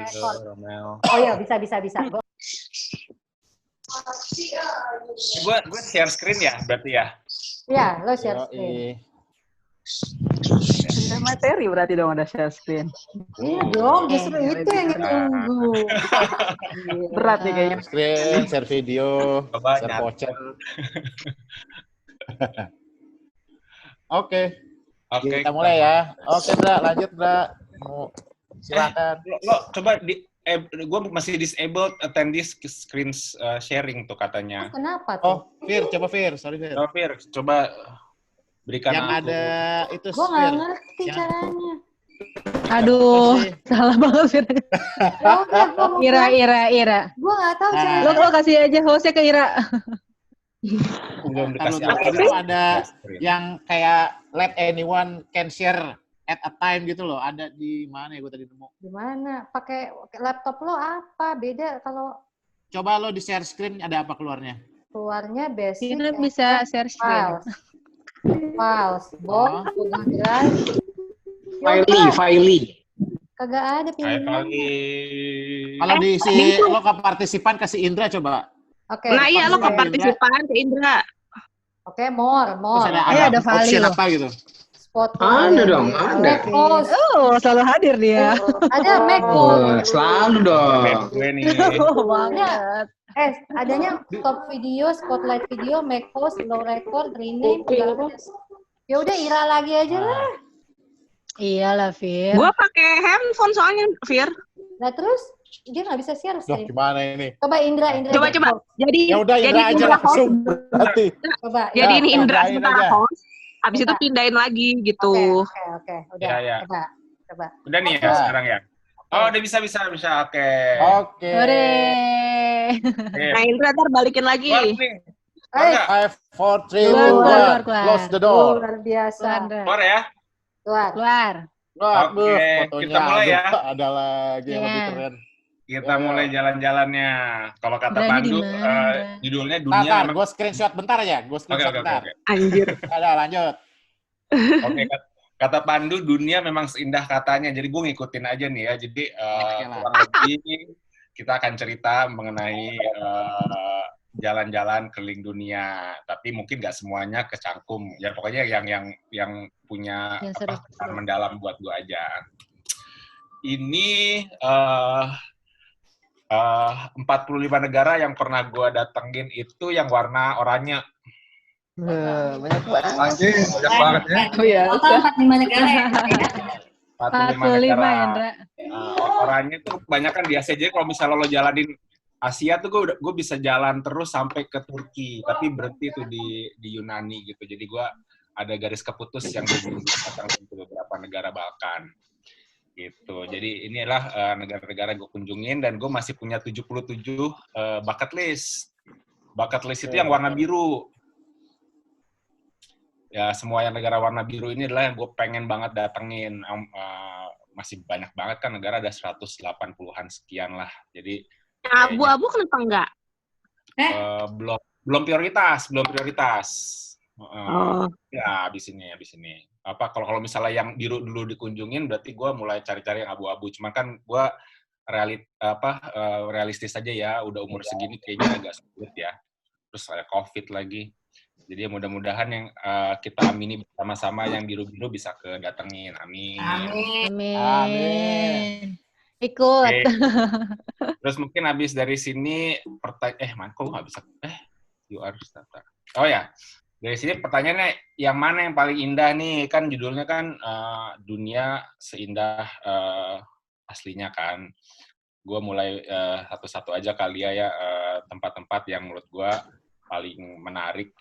Rio, Romeo. Oh iya, bisa. Gue share screen ya, berarti ya? Iya, lo share screen. Ada materi berarti dong, ada share screen. Iya dong, justru itu yang ditunggu. Berat nih kayaknya. Screen, share video, Coba share nyata. voucher. Oke. Oke, Kita mulai ya. Oke, Dra, lanjut, Dra. Silakan. Lo coba gue masih disabled attendees screen sharing tuh katanya. Kenapa tuh? Oh, Fir, coba Fir. Sorry, Fir. Oh, Fir, coba berikan Yang aku. ada itu, Gue nggak Fir. ngerti caranya. Aduh, salah banget Fir. Ya udah, gue mau Ira. Gue nggak tahu caranya. Lo kasih aja hostnya ke Ira. Belum dikasih Tapi apa. itu ada yang kayak let anyone can share at a time gitu loh. Ada di mana ya gue tadi nemu. Di mana? Pakai laptop lo apa? Beda kalau Coba lo di share screen ada apa keluarnya? keluarnya basic. Kita bisa share screen. Files, box, Google Drive. Filey. Kagak ada pilihan. Kalau diisi lo ke partisipan kasih Indra coba. Oke. Nah iya, lo ke partisipan ke Indra. Oke, more. Terus ada option Valio. apa gitu? Spotlight. Ada dong, ada. Macos. Oh, selalu hadir dia. Ada Macos. Selalu dong. Gue nih. Oh, banget. Adanya stop video, spotlight video, Macos, low record, rename. Ya udah Ira lagi aja lah. Iyalah, Fir. Gua pakai handphone soalnya, Fir. Nah terus dia nggak bisa share Loh, screen. gimana ini? Coba Indra. Coba. Jadi Ya udah Indra aja host. langsung. Berarti. Coba. Jadi ini Indra pindahin sementara aja. host. Abis itu pindahin lagi gitu. Oke. Udah. Ya. Coba. Udah nih ya sekarang ya. Oh, udah bisa. Oke. Oke. Hore. Nah Indra ntar balikin lagi. Five, four, three, Keluar. two, one. Close the door. Luar biasa. Keluar ya. Keluar. Wah, Oke, fotonya kita mulai ya. Ada lagi yang lebih keren. Kita mulai jalan-jalannya. Kalau kata Berani Pandu, di mana? judulnya dunia. Ntar, gue screenshot bentar aja. Gue screenshot bentar. Anjir. Ada, lanjut. Oke, kata Pandu, dunia memang seindah katanya. Jadi gue ngikutin aja nih ya. Jadi kurang lebih kita akan cerita mengenai jalan-jalan keliling dunia. Tapi mungkin nggak semuanya kecangkum. Ya pokoknya yang punya pesan mendalam buat gue aja. Ini 45 negara yang pernah gue datengin itu yang warna oranye. Banyak banget. Anjing, banyak banget ya. Oh iya. Total 45 negara ya. 45 negara. Ya, Indra. Oranye tuh kebanyakan di Asia. Jadi kalau misalnya lo jalanin Asia tuh gue bisa jalan terus sampai ke Turki. Tapi berhenti tuh di Yunani gitu. Jadi gue ada garis keputus yang belum datang ke beberapa negara Balkan. Gitu. Jadi inilah negara-negara gue kunjungin dan gue masih punya 77 bucket list. Bucket list itu yang warna biru. Ya, semua yang negara warna biru ini adalah yang gue pengen banget datengin. Masih banyak banget kan negara, ada 180-an sekian lah. Jadi Abu-abu kenapa enggak? belum prioritas. Oh. Ya, abis ini. Apa kalau misalnya yang biru dulu dikunjungin, berarti gue mulai cari-cari yang abu-abu. Cuma kan gue realistis aja ya. Udah umur segini kayaknya agak sulit ya. Terus ada COVID lagi. Jadi mudah-mudahan yang kita amini bersama-sama yang biru-biru bisa kedatengin. Amin. Ikut. Okay. Terus mungkin habis dari sini kok nggak bisa? You are starter. Oh ya, dari sini pertanyaannya yang mana yang paling indah nih? Kan judulnya kan dunia seindah aslinya kan. Gue mulai satu-satu aja kali ya tempat-tempat yang menurut gue paling menarik.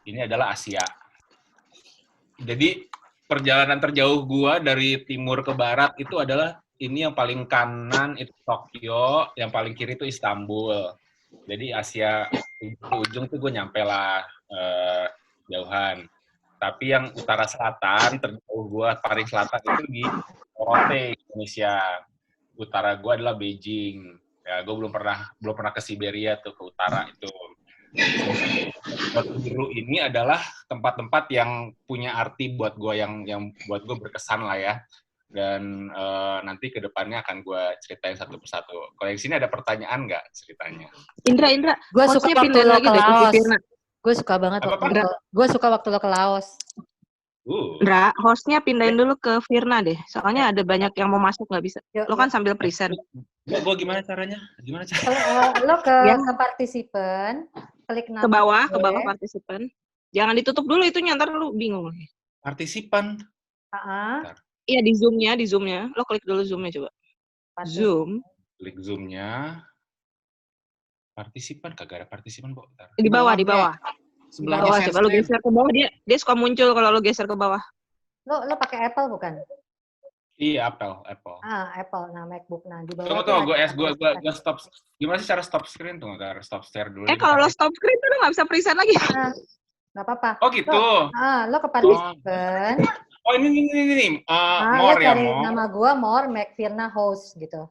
Ini adalah Asia. Jadi perjalanan terjauh gue dari timur ke barat itu adalah ini yang paling kanan itu Tokyo, yang paling kiri itu Istanbul. Jadi Asia ujung tuh gue nyampe lah jauhan. Tapi yang utara selatan terjauh gue paling selatan itu di Rote, Indonesia. Utara gue adalah Beijing. Ya, gue belum pernah ke Siberia tuh, ke utara itu. Biru ini adalah tempat-tempat yang punya arti buat gue yang buat gue berkesan lah ya. dan nanti ke depannya akan gue ceritain satu persatu. Kalau yang sini ada pertanyaan nggak ceritanya? Indra, Gue suka hostnya waktu pindahin lo lagi ke deh ke si Laos. Firna. Gue suka banget Apa, gue suka waktu lo ke Laos. Indra, hostnya pindahin dulu ke Firna deh. Soalnya ada banyak yang mau masuk nggak bisa. Yuk, Lo kan sambil present. Gue gimana caranya? lo ke Ya. partisipan, klik nama Ke bawah gue. partisipan. Jangan ditutup dulu itunya, ntar lu bingung. Partisipan. Iya di zoomnya. Lo klik dulu zoomnya coba. Zoom. Klik zoomnya. Partisipan, kagak ada partisipan kok. Di bawah. Sebelahnya Bawah, share coba lo screen. geser ke bawah dia suka muncul kalau lo geser ke bawah. Lo pakai Apple bukan? Iya, Apple. Apple. Nah, MacBook. Nah, di bawah Tunggu, tuh gue stop. Gimana sih cara stop screen? Tunggu, stop share dulu. Kalau lo stop screen tuh lo nggak bisa present lagi. Nggak apa-apa. Oh gitu. Lo ke partisipan. Oh ini. Lo More ya, cari more. nama gue More Macfirna Host gitu.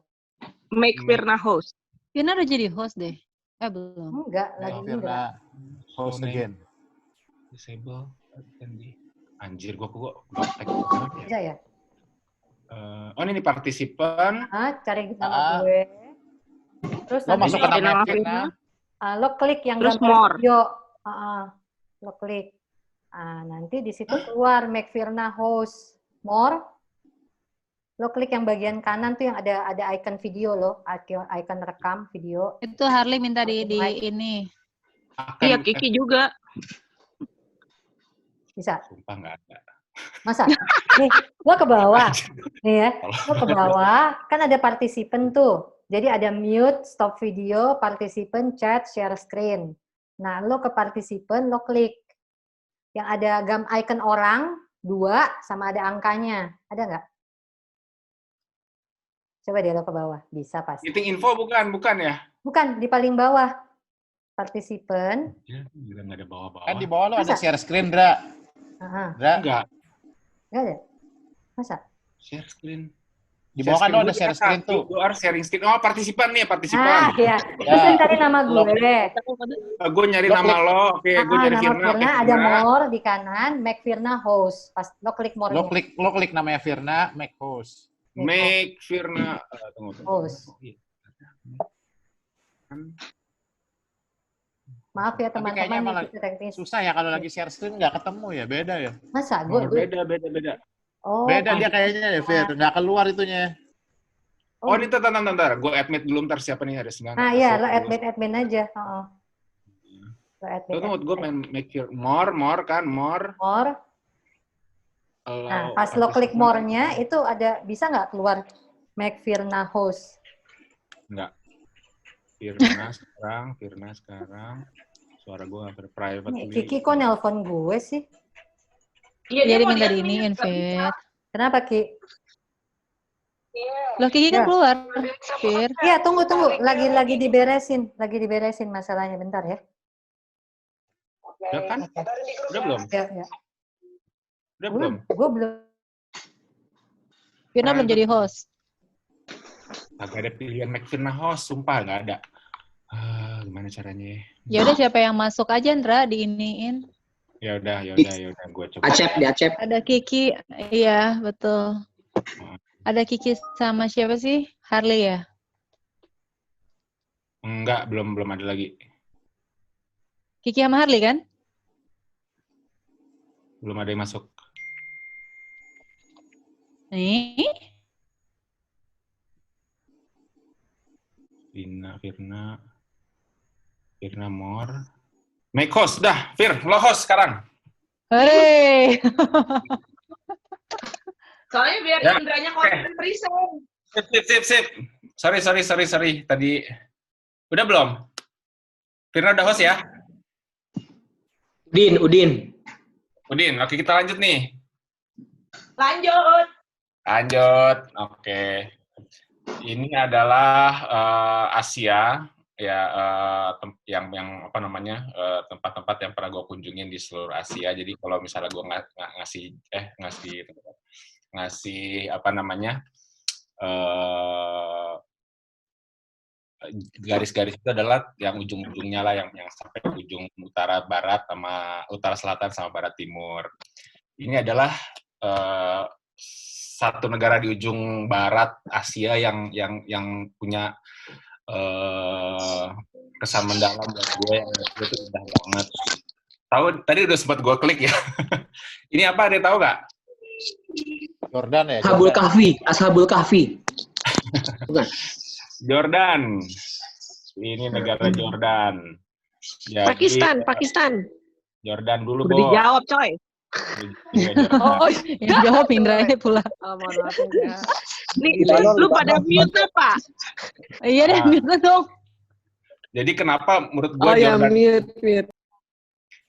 Make Firna host. Firna udah jadi host deh. Belum. Enggak, lagi Indra. Firna host again. Disable. Anjir, gue Bisa ya? ini partisipan. Cari nama gue. Terus Lo masuk ke Cari nama nama Firna. lo klik yang Terus gambar more. video. Lo klik. Nanti di situ keluar Macfirna Host. More. Lo klik yang bagian kanan tuh yang ada icon video lo, icon rekam video. Itu Harley minta di ini. Iya, Kiki juga. Bisa? Sumpah nggak ada. Masa? Nih, lo ke bawah. Nih ya, lo ke bawah. Kan ada partisipan tuh. Jadi ada mute, stop video, partisipan, chat, share screen. Nah, lo ke partisipan, lo klik. Yang ada icon orang, 2, sama ada angkanya. Ada nggak? Coba deh lo ke bawah. Bisa pasti. Meeting info bukan ya? Bukan, di paling bawah. Partisipan. Ya, nggak ada bawah-bawah. Kan di bawah lo ada Masa? share screen, Dra. Dra, Enggak. Nggak ada? Masa? Share screen. di bawah kan lo ada share screen tuh. Gue harus sharing screen. Oh, partisipan nih, partisipan. Iya. Terus lo cari nama gue. Gue nyari nama lo. Oke, gue nyari Nama Firna. Firna, ada More di kanan, Macfirna Host. Pas lo klik More-nya. Lo klik namanya Firna, make host. Make Firna. Tunggu. Host. Maaf ya Tapi kayaknya teman-teman. malah susah ya kalau lagi share screen nggak ketemu ya, beda ya. Masa? Beda. Oh, Beda dia kayaknya ya, Fir. Nggak keluar itunya. Oh, ini bentar. Gue admit dulu, ntar siapa nih ada 9. Nah, iya, lo admin aja. Lo admin. Tunggu, gue main make your more kan, more. More. Nah, pas lo klik more-nya, itu ada, bisa nggak keluar Macfirna Host? Enggak. Firna sekarang. Suara gue nggak private. Nih, Kiki kok nelpon gue sih? Jadi minta di ini invite. Kenapa, Ki? Loh Kiki kan keluar, Fir. Iya, tunggu. Lagi diberesin masalahnya. Bentar ya. Udah kan? Udah belum? Ya. Udah belum? Gue belum. Firna belum jadi host. Agak ada pilihan make Firna host, sumpah nggak ada. Gimana caranya? Ya udah siapa yang masuk aja, Ndra, diiniin. Ya udah, gue coba. Acep. Ada Kiki, iya betul. Ada Kiki sama siapa sih? Harley ya? Enggak, belum ada lagi. Kiki sama Harley kan? Belum ada yang masuk. Nih. Firna more. Make host dah, Fir, lo host sekarang. Hore. Soalnya biar Ya. Indranya konten present. Sip. Sorry. Tadi udah belum? Firna udah host ya? Udin. Oke kita lanjut nih. Lanjut. Oke. Ini adalah Asia ya, yang apa namanya, tempat-tempat yang pernah gue kunjungin di seluruh Asia. Jadi kalau misalnya gue ngasih apa namanya, garis-garis itu adalah yang ujung-ujungnya lah, yang sampai ujung utara barat sama utara selatan sama barat timur. Ini adalah satu negara di ujung barat Asia yang punya kesan mendalam buat gue, yang menurut gue tuh indah banget. Tahu tadi udah sempat gue klik ya. Ini apa? Ada tahu nggak? Jordan ya. Ashabul Jordan. Kahfi, Ashabul Kahfi. Bukan. Jordan. Ini negara Jordan. Jadi, Pakistan. Jordan dulu, Udah Bo. dijawab, coy. Oh, Yang jawab Indranya pula. Mohon maaf ya. Nih, Gila, lu pada mute Pak? Iya deh, Nah. mute dong. Jadi kenapa menurut gue Jordan?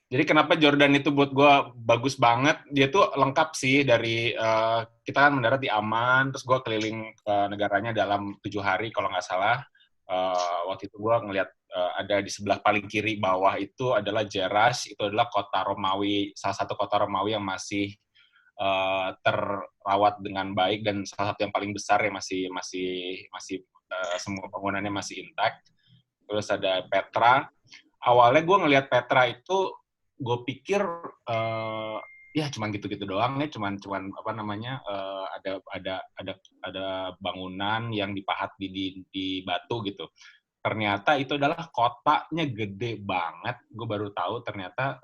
Jadi kenapa Jordan itu buat gue bagus banget? Dia tuh lengkap sih dari kita kan mendarat di Amman, terus gue keliling negaranya dalam 7 hari kalau nggak salah. Waktu itu gue ngeliat ada di sebelah paling kiri bawah itu adalah Jerash, itu adalah kota Romawi, salah satu kota Romawi yang masih terawat dengan baik dan salah satu yang paling besar yang masih semua bangunannya masih intact. Terus ada Petra. Awalnya gue ngelihat Petra itu, gue pikir ya cuman gitu-gitu doang ya, cuman apa namanya ada bangunan yang dipahat di batu gitu. Ternyata itu adalah kotanya gede banget. Gue baru tahu ternyata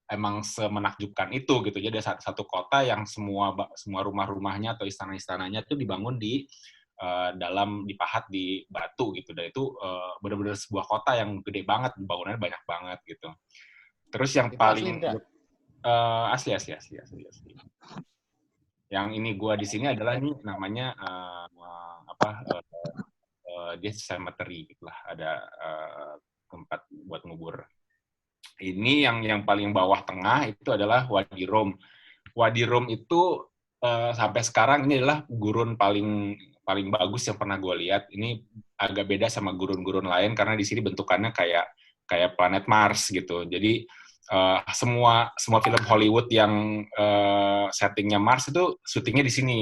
emang semenakjubkan itu gitu. Jadi ada satu kota yang semua rumah-rumahnya atau istana-istananya tuh dibangun di dalam dipahat di batu gitu. Dan itu benar-benar sebuah kota yang gede banget, bangunannya banyak banget gitu. Terus yang Itu paling asli, asli. Yang ini gua di sini adalah nih namanya dia cemetery gitu lah, ada tempat buat ngubur. Ini yang paling bawah tengah itu adalah Wadi Rum. Wadi Rum itu sampai sekarang ini adalah gurun paling bagus yang pernah gue lihat. Ini agak beda sama gurun-gurun lain karena di sini bentukannya kayak planet Mars gitu. Jadi semua film Hollywood yang settingnya Mars itu syutingnya di sini.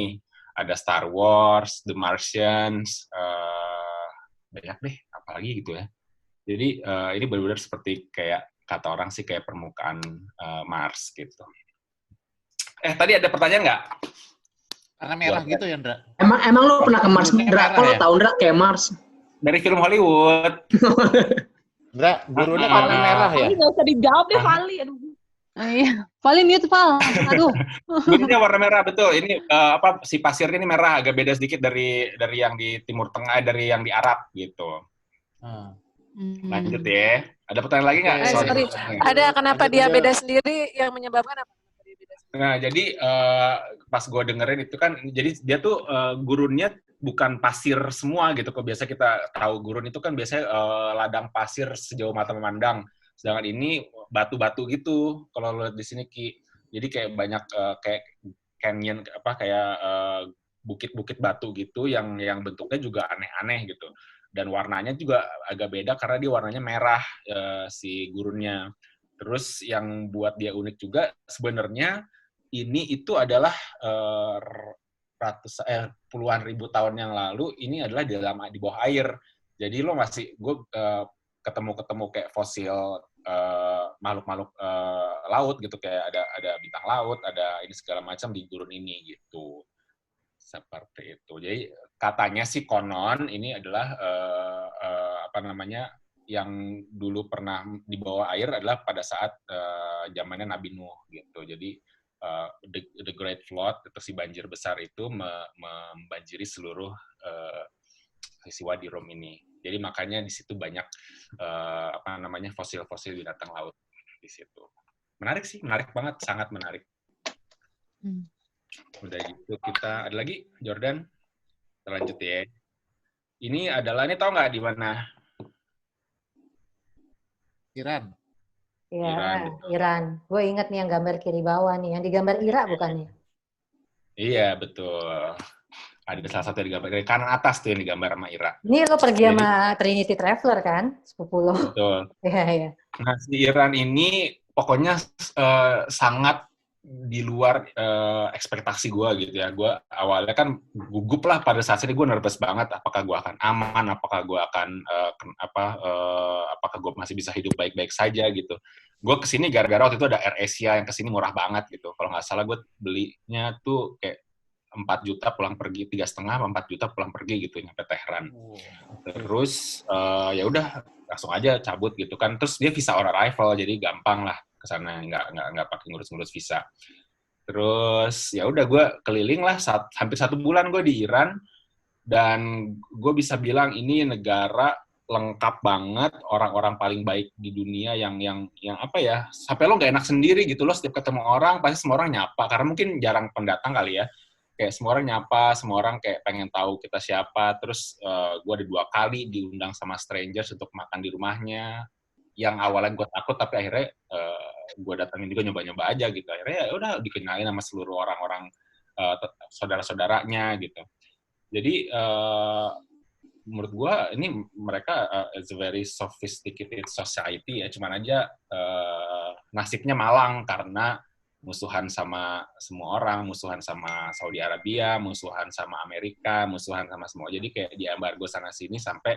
Ada Star Wars, The Martians, banyak deh, apalagi gitu ya. Jadi ini benar-benar seperti kayak kata orang sih kayak permukaan Mars gitu. Tadi ada pertanyaan nggak? Karena merah gitu ya, Ndra. Emang lo pernah ke Mars, Gurunnya Ndra? merah Kok lo ya? tau, Ndra, kayak Mars? Dari film Hollywood. Ndra, gurunnya warna merah ya? Ini nggak usah dijawab deh, Vali. Aduh. Iya. Paling mute, Val. Aduh. Gurunnya warna merah, betul. Ini si pasirnya ini merah, agak beda sedikit dari yang di Timur Tengah, dari yang di Arab gitu. Lanjut ya. Ada pertanyaan lagi nggak? Sorry. Ada kenapa Lanjut dia aja. beda sendiri, yang menyebabkan apa? Nah, jadi pas gue dengerin itu kan, jadi dia tuh gurunnya bukan pasir semua gitu. Kalau biasa kita tahu gurun itu kan biasanya ladang pasir sejauh mata memandang. Sedangkan ini batu-batu gitu. Kalau lo lihat di sini Ki, jadi kayak banyak kayak canyon kayak bukit-bukit batu gitu yang bentuknya juga aneh-aneh gitu. Dan warnanya juga agak beda karena dia warnanya merah si gurunnya. Terus yang buat dia unik juga sebenarnya ini itu adalah puluhan ribu tahun yang lalu, ini adalah di bawah air. Jadi lo gue ketemu kayak fosil makhluk-makhluk laut gitu, kayak ada bintang laut, ada ini segala macam di gurun ini gitu. Seperti itu. Jadi katanya sih konon ini adalah yang dulu pernah di bawah air adalah pada saat zamannya Nabi Nuh gitu. Jadi the Great Flood atau si banjir besar itu membanjiri seluruh sisi Wadi Rum ini. Jadi makanya di situ banyak fosil-fosil binatang laut di situ. Menarik sih, menarik banget, sangat menarik. Udah gitu kita ada lagi Jordan. Kita lanjut ya. Ini tahu nggak di mana? Iran. Iya, Iran. Gue inget nih yang gambar kiri bawah nih, yang digambar Ira bukan nih? Iya, betul. Ada salah satu yang digambar dari kanan atas tuh yang digambar sama Ira. Ini lo pergi sama Trinity Traveler kan? Sepupu lo. Betul. Iya. Nah, si Iran ini pokoknya sangat di luar ekspektasi gue gitu ya. Gue awalnya kan gugup lah pada saat ini, gue nervous banget. Apakah gue akan aman? Apakah gue akan apakah gue masih bisa hidup baik-baik saja gitu. Gue kesini gara-gara waktu itu ada Air Asia yang kesini murah banget gitu. Kalau nggak salah gue belinya tuh kayak 4 juta pulang pergi, 3,5 sama 4 juta pulang pergi gitu nyampe Tehran. Terus ya udah langsung aja cabut gitu kan. Terus dia visa on arrival jadi gampang lah ke sana, nggak pakai ngurus-ngurus visa. Terus ya udah gue keliling lah hampir 1 bulan gue di Iran, dan gue bisa bilang ini negara lengkap banget, orang-orang paling baik di dunia yang apa ya, sampai lo nggak enak sendiri gitu, lo setiap ketemu orang pasti semua orang nyapa, karena mungkin jarang pendatang kali ya, kayak semua orang nyapa, semua orang kayak pengen tahu kita siapa. Terus gue ada 2 kali diundang sama strangers untuk makan di rumahnya, yang awalnya gue takut tapi akhirnya gue datangin juga nyoba-nyoba aja gitu, akhirnya ya udah dikenalin sama seluruh orang-orang saudara-saudaranya gitu. Jadi menurut gue ini mereka is a very sophisticated society ya, cuman aja nasibnya malang karena musuhan sama semua orang, musuhan sama Saudi Arabia, musuhan sama Amerika, musuhan sama semua. Jadi kayak diembargo sana sini sampai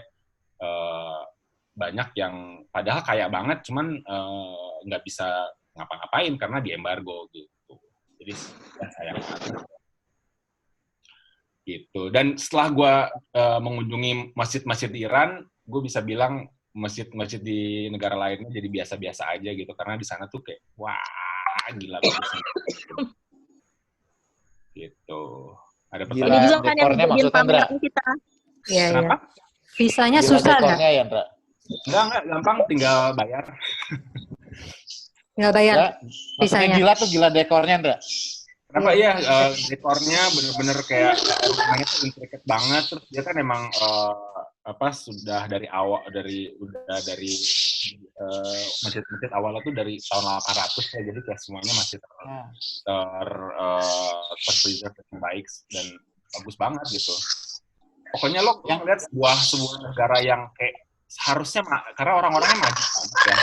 banyak yang padahal kaya banget, cuman nggak bisa ngapa-ngapain karena diembargo gitu. Jadi sayang banget. Gitu. Dan setelah gue mengunjungi masjid-masjid di Iran, gue bisa bilang masjid-masjid di negara lainnya jadi biasa-biasa aja gitu, karena di sana tuh kayak wah gila bagusnya. Gitu. Ada Ini pertanyaan? juga kan yang dekornya jadiin maksudnya, Ndra? pameran kita. Iya, iya. Kenapa? Visanya Gila susah nggak? dekornya ya, Ndra? Enggak, gampang, tinggal bayar. Nggak bayar Ya, maksudnya visanya. gila tuh gila dekornya, Ndra. Kenapa ya, dekornya bener-bener kayak rumahnya tuh intricate banget, terus dia kan emang sudah dari awal dari masjid-masjid awalnya tuh dari tahun 800 ya, jadi kayak semuanya masih terpreserve dengan baik dan bagus banget gitu. Pokoknya lo ngeliat sebuah negara yang kayak seharusnya karena orang-orangnya maju ya,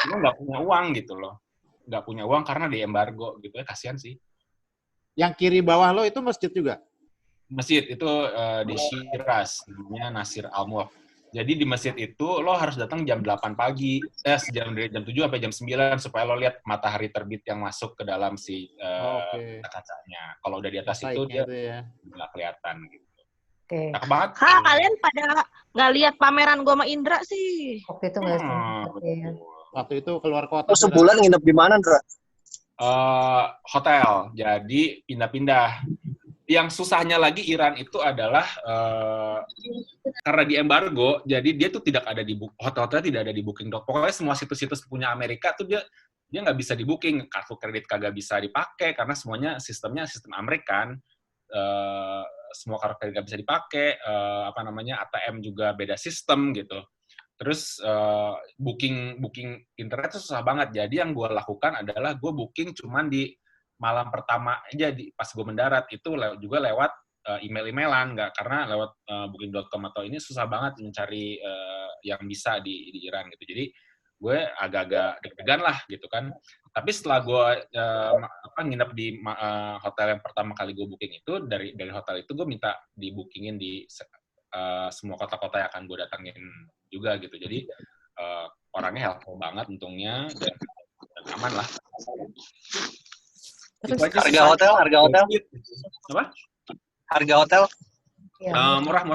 cuma nggak punya uang gitu loh, nggak punya uang karena di embargo gitu ya, kasihan sih. Yang kiri bawah lo itu masjid juga? Masjid itu di Shiraz, namanya Nasir Al-Mulk. Jadi di masjid itu lo harus datang jam 8 pagi, dari jam 7 sampai jam 9 supaya lo lihat matahari terbit yang masuk ke dalam si kacanya. Kalau udah di atas itu dia nggak kelihatan gitu. Oke. Cakep banget. Kalian pada nggak lihat pameran gua sama Indra sih. Waktu itu nggak betul. Waktu itu keluar kota. Sebulan nginep di mana, Ndra? Hotel, jadi pindah-pindah. Yang susahnya lagi Iran itu adalah karena di embargo, jadi dia tuh tidak ada di hotel-hotel tidak ada di Booking.com. Pokoknya semua situs-situs punya Amerika tuh dia nggak bisa di booking, kartu kredit kagak bisa dipakai karena semuanya sistemnya sistem Amerikan. Semua kartu kredit nggak bisa dipakai, ATM juga beda sistem gitu. Terus booking internet itu susah banget. Jadi yang gue lakukan adalah gue booking cuman di malam pertama aja, pas gue mendarat itu juga lewat email-emailan, nggak, karena lewat booking.com atau ini susah banget mencari yang bisa di Iran gitu. Jadi gue agak-agak deg-degan lah gitu kan. Tapi setelah gue nginep di hotel yang pertama kali gue booking itu, dari hotel itu gue minta dibookingin di semua kota-kota yang akan gue datangin juga gitu. Jadi orangnya helpful banget untungnya, dan aman lah. Terus Harga hotel? Apa? Harga hotel? Murah.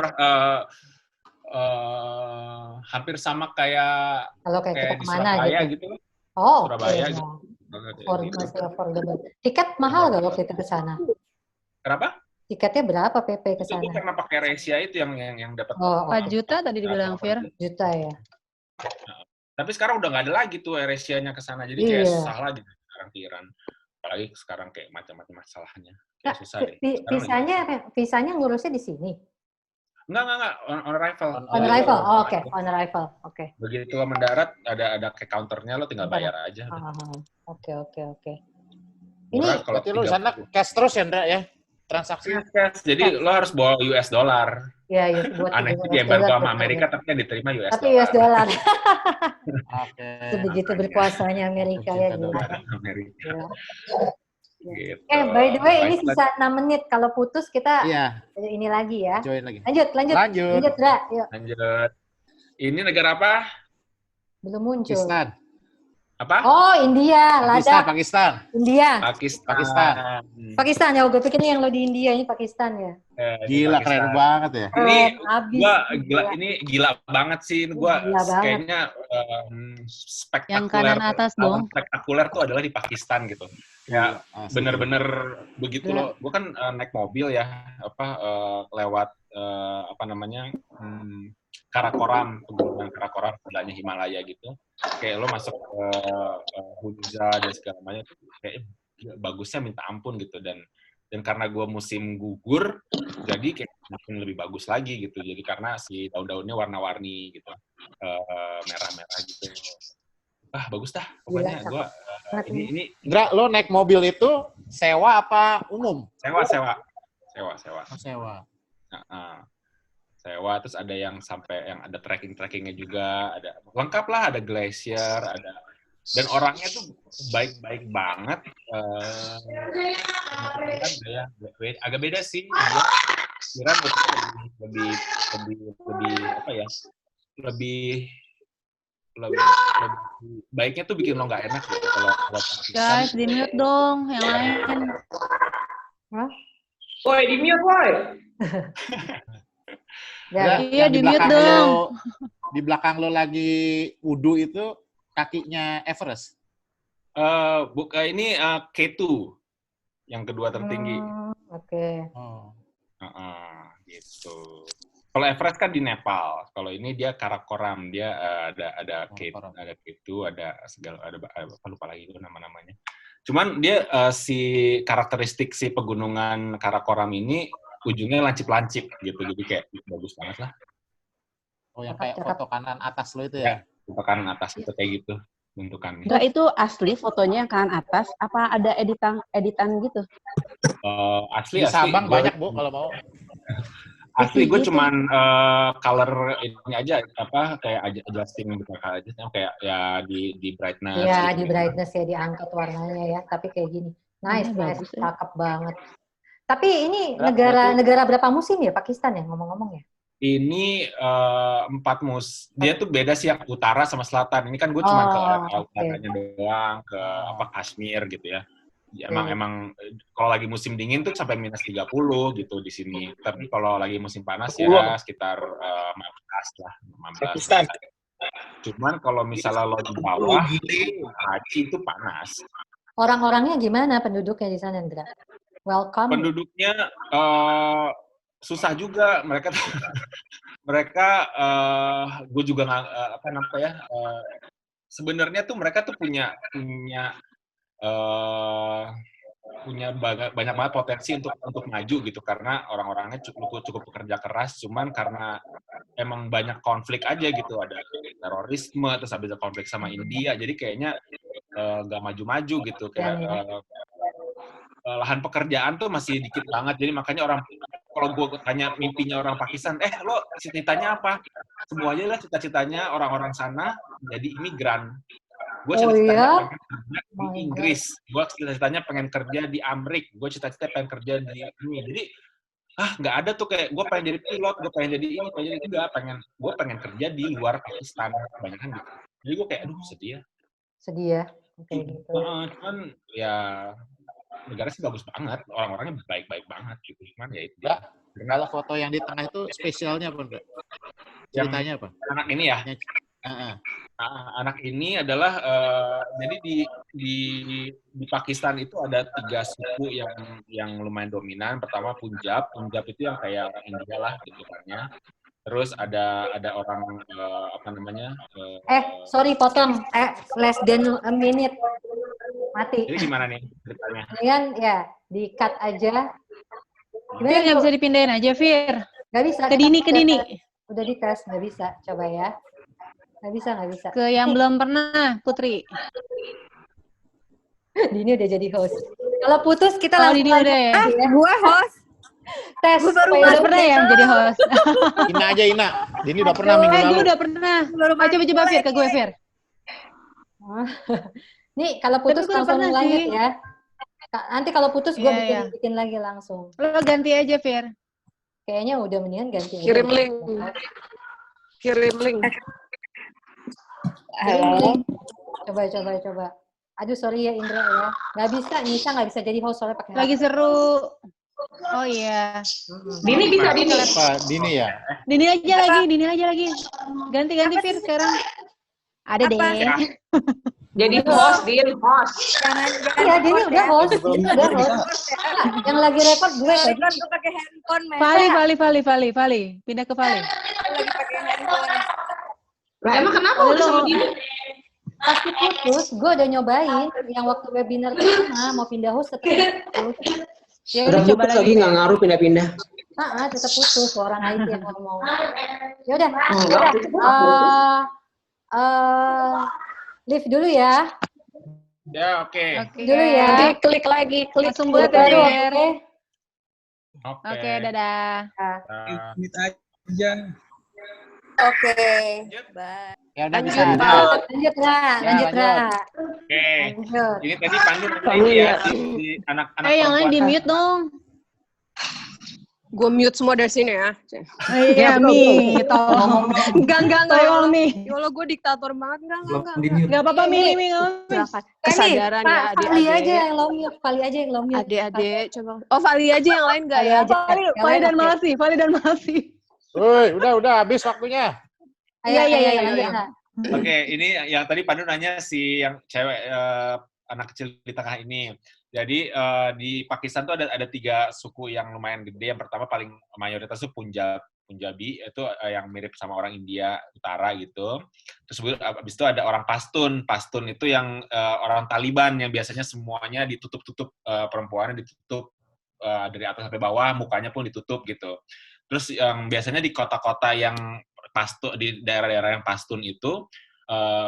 Hampir sama kayak kalau kayak kita di kemana Surabaya gitu. gitu. Oh, Surabaya iya. gitu. Masih affordable. Tiket mahal nggak waktu itu ke sana? Kenapa? Tiketnya berapa PP ke Itu sana? karena pakai Resia itu yang dapat 4 juta tadi dibilang, Fir. Juta ya. Tapi sekarang udah nggak ada lagi tuh Air-Asia-nya ke sana, jadi kayak susah lagi sekarang di Iran. Apalagi sekarang kayak macam-macam masalahnya. Kayak susah deh. Visanya ngurusnya di sini? Enggak. On arrival. On arrival. Oh, oke. On arrival. Oke. Begitu lo mendarat, ada kayak counternya, lo tinggal bayar aja. Oke. Murah kalau berarti lo di sana cash terus ya, Ndra, ya? Transaksi cash. Jadi lo harus bawa US dollar. Iya, buat aneh sih di embargo sama Amerika, tapi yang diterima US tapi dollar. US dollar. Oke. Sebegitu berkuasanya Amerika ya. Amerika. Gitu. By the way, ini sisa 6 menit. Kalau putus kita ini lagi ya. Join lagi. Lanjut, Dra. Yuk. Lanjut. Ini negara apa? Belum muncul. Pakistan. Apa? Oh, India, Pakistan, Ladakh. Pakistan. India. Pakistan. Pakistan ya, gue pikir yang lo di India, ini Pakistan ya. Di Gila, Pakistan. keren banget ya. Ini Abis. gila banget sih. Gua Gila banget. kayaknya Yang kanan atas dong. spektakuler tuh adalah di Pakistan gitu. Ya Asli. bener-bener begitu loh. Gue kan naik mobil ya, lewat apa namanya Karakoram, pegunungan Karakoram, sebelahnya Himalaya gitu. Kayak lo masuk ke Hunza dan segala macam, kayak bagusnya minta ampun gitu. Dan karena gue musim gugur, jadi kayak makin lebih bagus lagi gitu. Jadi karena si daun-daunnya warna-warni gitu, merah-merah gitu. Bagus dah. Pokoknya gue ini. Indra, lo naik mobil itu sewa apa umum? Sewa. Oh, sewa. Sewa, terus ada yang sampai yang ada trekking-trekkingnya juga, ada lengkap lah, ada glacier, ada, dan orangnya tuh baik-baik banget. Agak beda sih. Dia kira lebih apa ya? Lebih baiknya tuh bikin lo nggak enak gitu kalau Guys, di mute dong yang lain. Hah? Woi, di mute, woi. Iya, di mute dong. Di belakang lo lagi wudu itu kakinya Everest. Ini K2 yang kedua tertinggi. Oke. Gitu. Kalau Everest kan di Nepal. Kalau ini dia Karakoram, dia ada K2, ada segala, ada apa lupa lagi itu nama-namanya. Cuman dia si karakteristik si pegunungan Karakoram ini ujungnya lancip-lancip gitu, jadi kayak bagus banget lah. Oh, yang kayak foto kanan atas lo itu ya? Foto kanan atas itu kayak gitu bentukannya. Enggak, itu asli fotonya yang kanan atas, apa ada editan gitu? Asli. Di Sabang banyak, Bu, kalau mau. Asli, gue cuman color ini aja, apa kayak adjusting aja, kayak ya di brightness. Iya, gitu. di brightness ya, diangkat warnanya ya, tapi kayak gini. Nice, cakep banget. Tapi ini negara berapa musim ya Pakistan ya, ngomong-ngomong ya? Ini 4 musim. Dia tuh beda sih yang utara sama selatan. Ini kan gue cuma ke utaranya doang, ke Kashmir gitu ya. Emang kalau lagi musim dingin tuh sampai minus 30 gitu di sini. Tapi kalau lagi musim panas ya sekitar 15 lah. 15. Cuman kalau misalnya lo di bawah, Haji itu panas. Orang-orangnya gimana penduduknya di sana, Indra? Welcome. Penduduknya susah juga. Mereka gue juga nggak apa namanya sebenarnya tuh mereka tuh punya banyak banget potensi untuk maju gitu, karena orang-orangnya cukup bekerja keras, cuman karena emang banyak konflik aja gitu, ada terorisme, terus habis konflik sama India, jadi kayaknya nggak maju-maju gitu, kayak lahan pekerjaan tuh masih dikit banget, jadi makanya kalau gue tanya mimpinya orang Pakistan, lo cita-citanya apa? Semuanya lah cita-citanya orang-orang sana jadi imigran. Gue cita-citanya pengen kerja di Inggris, gue cita-citanya pengen kerja di Amerika, gue cita-citanya pengen kerja di ini. Jadi nggak ada tuh kayak gue pengen jadi pilot, gue pengen jadi ini, pengen jadi enggak, gue pengen kerja di luar Pakistan, kebanyakan gitu. Jadi gue kayak aduh sedih ya. Sedih ya, kayak gitu. Cuman ya negara sih bagus banget, orang-orangnya baik-baik banget gitu. Cuman ya itu. Kalau foto yang di tengah itu spesialnya apa enggak? Ceritanya apa? Anak ini ya. Anak ini adalah jadi di Pakistan itu ada 3 suku yang lumayan dominan. Pertama Punjab itu yang kayak orang India lah bentukannya. Terus ada orang apa namanya? Sorry potong. Less than a minute. Mati. Jadi gimana nih ceritanya? Kemudian ya di-cut aja. Fir, nggak bisa dipindahin aja, Fir. Nggak bisa. Ke Dini. Udah dites, nggak bisa. Coba ya. Nggak bisa. Ke yang belum pernah, Putri. Dini udah jadi host. Kalau putus kita langsung Dini udah ya? Gua host. Tes. Gue baru pernah ya jadi host. Ina aja, Ina. Dini udah pernah minggu lalu. Gue udah pernah. Coba Fir, ke gue, Fir. Nih, kalau putus langsung lanjut ya. Nanti kalau putus gue bikin lagi langsung. Lo ganti aja, Fir. Kayaknya udah mendingan ganti. Kirim link. Halo. Coba. Aduh, sorry ya Indra ya. Nisa nggak bisa jadi host soalnya pakai Lagi HP. seru. Oh iya. Dini bisa, Dini. Apa? Dini ya? Dini aja lagi. Ganti Fir sekarang. Ada deh. Ya. Jadi host, Din, host. Iya, Dini udah host. Udah host. Yang lagi record gue tadi. Record tuh pakai handphone, Mel. Fali. Pindah ke Fali. Lagi pakai handphone. Lah, emang kenapa udah sama Dini? Pasti putus. Gue udah nyobain. Yang waktu webinar pertama mau pindah host tetap putus. Ya Udah udah coba putus lagi lagi. nggak ngaruh pindah-pindah. Tetap putus. Orang IT yang ngomong. Ya udah. Live dulu ya. Ya, oke. Dulu ya. Nanti klik lagi, klik. Langsung buat ya, Baru, Fir. oke. Oke, dadah. Oke. Bye. Ya udah bisa. Lanjut, lanjut. Ra. Oke. Lanjut. Ini tadi Pandu nanya ya di anak-anak Yang lain perempuan. di mute dong. Gue mute semua dari sini ya. Iya, Mi. Tolong. Enggak. Tolong, Mi. Ya Allah, gue diktator banget. Enggak. Gak apa-apa, Mi. Silakan. Kesadaran ya, Fali aja adik-adik. yang lo mute. Adik-adik, coba. Oh, Vali aja yang lain enggak ya? Fali dan Malasi. Woi, udah habis waktunya. Iya. Oke, ini yang tadi Pandu nanya si yang cewek anak kecil di tengah ini. Jadi di Pakistan tuh ada 3 suku yang lumayan gede. Yang pertama paling mayoritas itu Punjabi, itu yang mirip sama orang India Utara gitu. Terus abis itu ada orang Pashtun. Pashtun itu yang orang Taliban yang biasanya semuanya ditutup-tutup, perempuannya ditutup dari atas sampai bawah, mukanya pun ditutup gitu. Terus yang biasanya di kota-kota yang Pashtun, di daerah-daerah yang Pashtun itu,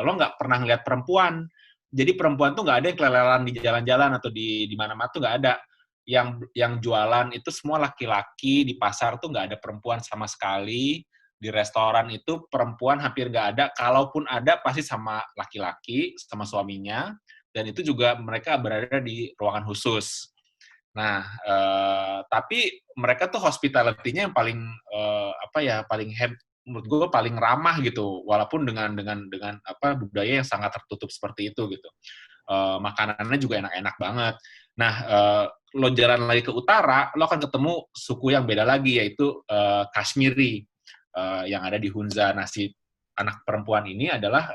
lo nggak pernah ngeliat perempuan. Jadi perempuan tuh nggak ada yang keleleran di jalan-jalan atau di mana-mana tuh nggak ada. Yang jualan itu semua laki-laki, di pasar tuh nggak ada perempuan sama sekali. Di restoran itu perempuan hampir nggak ada. Kalaupun ada pasti sama laki-laki, sama suaminya. Dan itu juga mereka berada di ruangan khusus. Nah, tapi mereka tuh hospitality-nya yang paling menurut gue paling ramah gitu, walaupun dengan budaya yang sangat tertutup seperti itu gitu. Makanannya juga enak-enak banget. Nah, lo jalan lagi ke utara, lo akan ketemu suku yang beda lagi, yaitu Kashmiri yang ada di Hunza. Nah, si anak perempuan ini adalah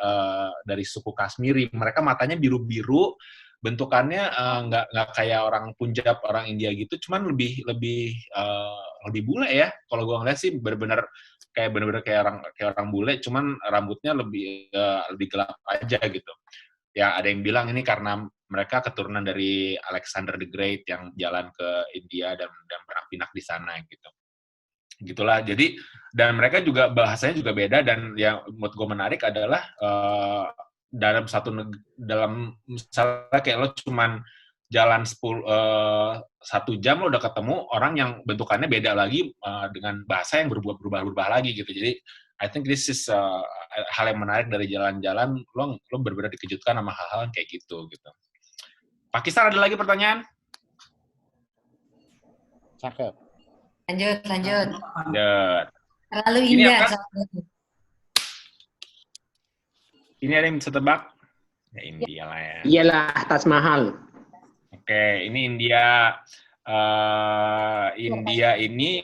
dari suku Kashmiri. Mereka matanya biru-biru, bentukannya nggak kayak orang Punjab, orang India gitu, cuman lebih bule ya. Kalau gue ngeliat sih bener-bener kayak orang bule, cuman rambutnya lebih gelap aja gitu. Ya ada yang bilang ini karena mereka keturunan dari Alexander the Great yang jalan ke India dan pernah pindah di sana gitu. Gitulah. Jadi dan mereka juga bahasanya juga beda, dan yang menurut gue menarik adalah dalam misalnya kayak lo cuman jalan 1 jam lo udah ketemu orang yang bentukannya beda lagi dengan bahasa yang berubah lagi gitu. Jadi I think this is hal yang menarik dari jalan-jalan, lo benar-benar dikejutkan sama hal-hal kayak gitu. Pakistan ada lagi pertanyaan? Cakep. Lanjut. Terlalu Ini indah. apa? Ini ada yang bisa tebak? Ya India lah ya. Iyalah, Taj Mahal. Oke, ini India. India ini,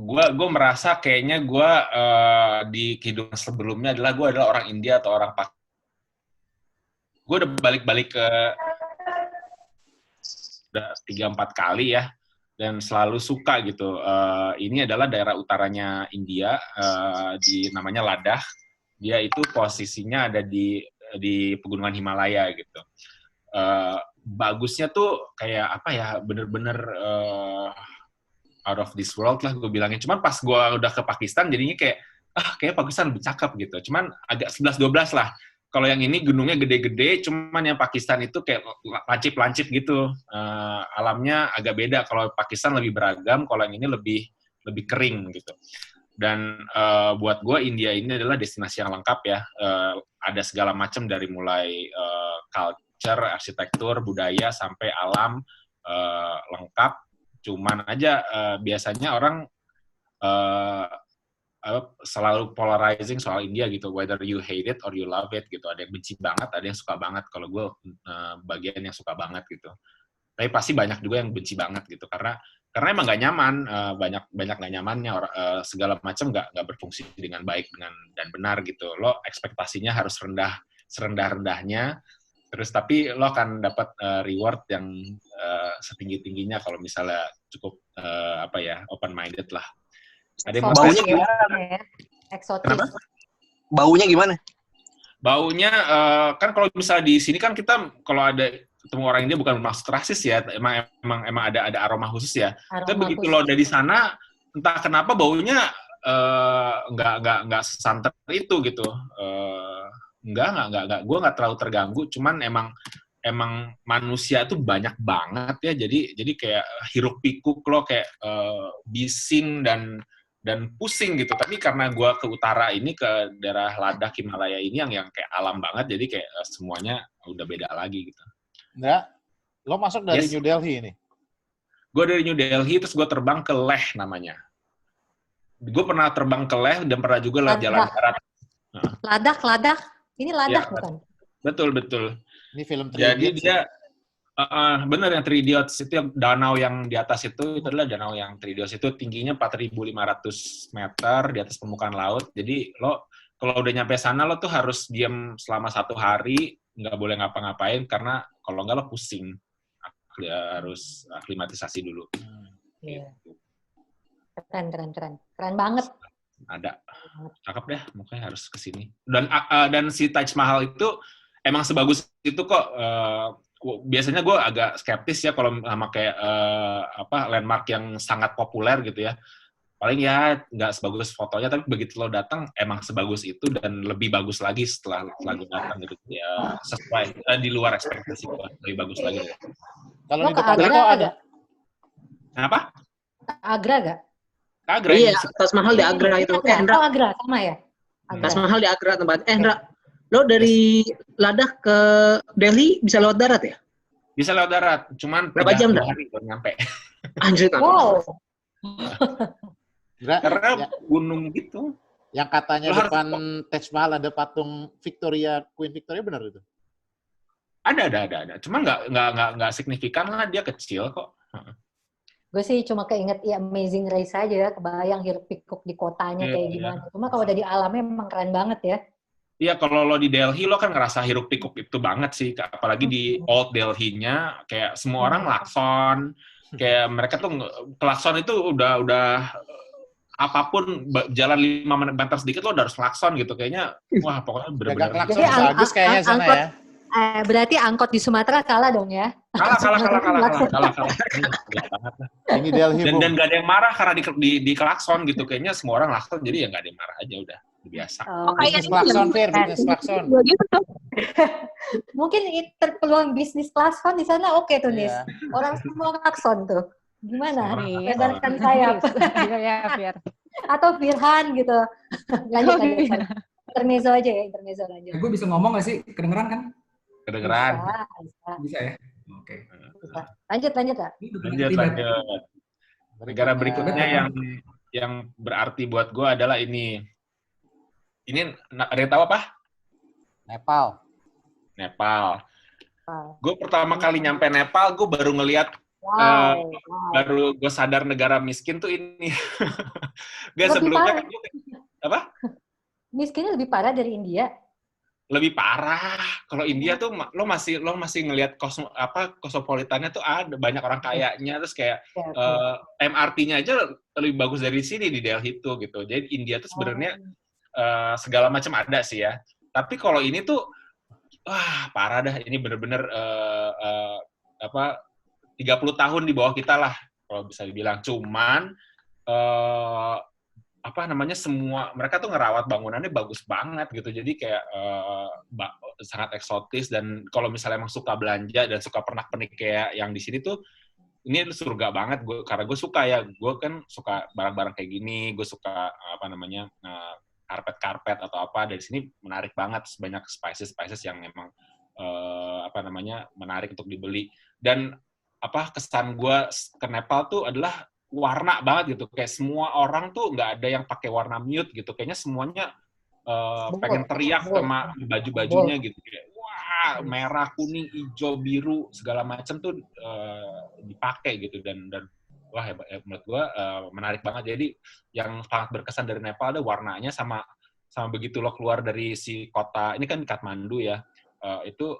gue merasa kayaknya gue di kehidupan sebelumnya gue adalah orang India atau orang Pakistan. Gue udah balik-balik ke 3-4 kali ya, dan selalu suka gitu. Ini adalah daerah utaranya India, namanya Ladakh. Dia itu posisinya ada di pegunungan Himalaya gitu. Bagusnya tuh kayak apa ya, bener-bener out of this world lah gue bilangnya. Cuman pas gue udah ke Pakistan jadinya kayak Pakistan lebih cakep gitu. Cuman agak 11-12 lah. Kalau yang ini gedungnya gede-gede, cuman yang Pakistan itu kayak lancip-lancip gitu. Alamnya agak beda. Kalau Pakistan lebih beragam, kalau yang ini lebih kering gitu. Dan buat gue India ini adalah destinasi yang lengkap ya. Ada segala macam dari mulai culture, arsitektur, budaya, sampai alam lengkap. Cuman aja biasanya orang selalu polarizing soal India gitu, whether you hate it or you love it gitu. Ada yang benci banget, ada yang suka banget. Kalau gue bagian yang suka banget gitu. Tapi pasti banyak juga yang benci banget gitu, karena emang nggak nyaman, banyak nggak nyamannya, segala macam nggak berfungsi dengan baik dan benar gitu. Lo ekspektasinya harus serendah-rendahnya, terus tapi lo akan dapat reward yang setinggi-tingginya kalau misalnya cukup open minded lah. Ada yang baunya gimana? Eksotis. Kenapa? Baunya gimana? Baunya kan kalau misalnya di sini kan kita kalau ada ketemu orang India bukan bermaksud rasis ya, emang ada aroma khusus ya. Tapi begitu lo dari sana, entah kenapa baunya nggak sesanter itu gitu. Enggak, gue nggak terlalu terganggu, cuman emang manusia itu banyak banget ya, jadi kayak hiruk pikuk lo kayak bising dan pusing gitu. Tapi karena gue ke utara ini, ke daerah Ladakh Himalaya ini yang kayak alam banget, jadi kayak semuanya udah beda lagi gitu. Enggak, lo masuk dari New Delhi ini? Gue dari New Delhi, terus gue terbang ke Leh namanya. Gue pernah terbang ke Leh dan pernah juga lewat jalan darat. Ladakh. Ini Ladakh ya, bukan? Betul. Ini film 3 Jadi Idiots, dia, bener yang 3 Idiots, itu yang danau yang di atas itu adalah danau yang 3 Idiots itu tingginya 4.500 meter di atas permukaan laut. Jadi lo kalau udah nyampe sana lo tuh harus diam selama 1 hari, nggak boleh ngapa-ngapain karena kalau nggak lo pusing, harus aklimatisasi dulu. Iya. Keren banget. Ada, cakep deh, makanya harus kesini. Dan si Taj Mahal itu emang sebagus itu kok. Biasanya gue agak skeptis ya kalau sama kayak landmark yang sangat populer gitu ya. Paling ya nggak sebagus fotonya, tapi begitu lo datang emang sebagus itu dan lebih bagus lagi setelah gue datang gitu ya, sesuai di luar ekspektasi gue, lebih bagus lagi. Kalau di depan kok ada? Apa? Agra gak? Agra. Iya, Taj Mahal di Agra itu. Indra. Agra sama ya? Taj Mahal di Agra tempat. Indra, lo dari Ladakh ke Delhi bisa lewat darat ya? Bisa lewat darat, cuman berapa jam dah? Hari baru nyampe. Anjir, wow. Karena gunung gitu. Yang katanya depan Taj Mahal ada patung Queen Victoria, benar itu? Ada. Cuma nggak signifikan lah, dia kecil kok. Gue sih cuma keinget Amazing Race aja, kebayang hiruk pikuk di kotanya kayak gimana. Cuma kalau udah di alamnya emang keren banget ya. Iya, kalau lo di Delhi lo kan ngerasa hiruk pikuk itu banget sih, apalagi di Old Delhi-nya kayak semua orang klakson, kayak mereka tuh klakson itu udah apapun jalan 5 meter sedikit lo udah harus klakson gitu, kayaknya wah pokoknya bener-bener. Klakson bagus kayaknya sana ya. Berarti angkot di Sumatera kalah dong ya? Kalah. Ini Delhi, dan gak ada yang marah karena di klakson gitu, kayaknya semua orang klakson, jadi ya gak ada yang marah aja, udah biasa. Bisnis klakson, bisnis klakson. Mungkin peluang bisnis klakson di sana oke tuh, Nis. Orang semua klakson tuh. Gimana? Edarkan sayap. Atau Firhan gitu. Lanjut. Intermezzo aja ya, intermezzo lanjut. Gue bisa ngomong nggak sih? Kedengeran kan? Kedengeran. Bisa ya? Oke. Lanjut. Lanjut. Negara berikutnya yang berarti buat gue adalah ini. Ini ada yang tahu apa? Nepal. Gue pertama kali nyampe Nepal, gue baru ngelihat, baru gue sadar negara miskin tuh ini. Gak sebelumnya kan apa? Miskinnya lebih parah dari India. Lebih parah. Kalau India tuh lo masih ngelihat kosmopolitannya tuh ada banyak orang kayanya, terus kayak MRT-nya aja lebih bagus dari sini di Delhi itu gitu. Jadi India tuh sebenarnya segala macam ada sih ya. Tapi kalau ini tuh wah parah dah. Ini bener-bener 30 tahun di bawah kita lah kalau bisa dibilang. Cuman semua mereka tuh ngerawat bangunannya bagus banget gitu, jadi kayak sangat eksotis. Dan kalau misalnya emang suka belanja dan suka pernak-pernik kayak yang di sini tuh, ini surga banget. Karena gue suka ya, gue kan suka barang-barang kayak gini, gue suka karpet atau apa. Dari sini menarik banget, banyak spices yang emang menarik untuk dibeli. Dan kesan gue ke Nepal tuh adalah warna banget gitu. Kayak semua orang tuh nggak ada yang pakai warna mute gitu. Kayaknya semuanya pengen teriak sama baju-bajunya gitu. Kayak, wah, merah, kuning, hijau, biru, segala macam tuh dipakai gitu. Dan wah, menurut gue menarik banget. Jadi yang sangat berkesan dari Nepal ada warnanya sama begitu lo keluar dari si kota, ini kan Kathmandu ya, itu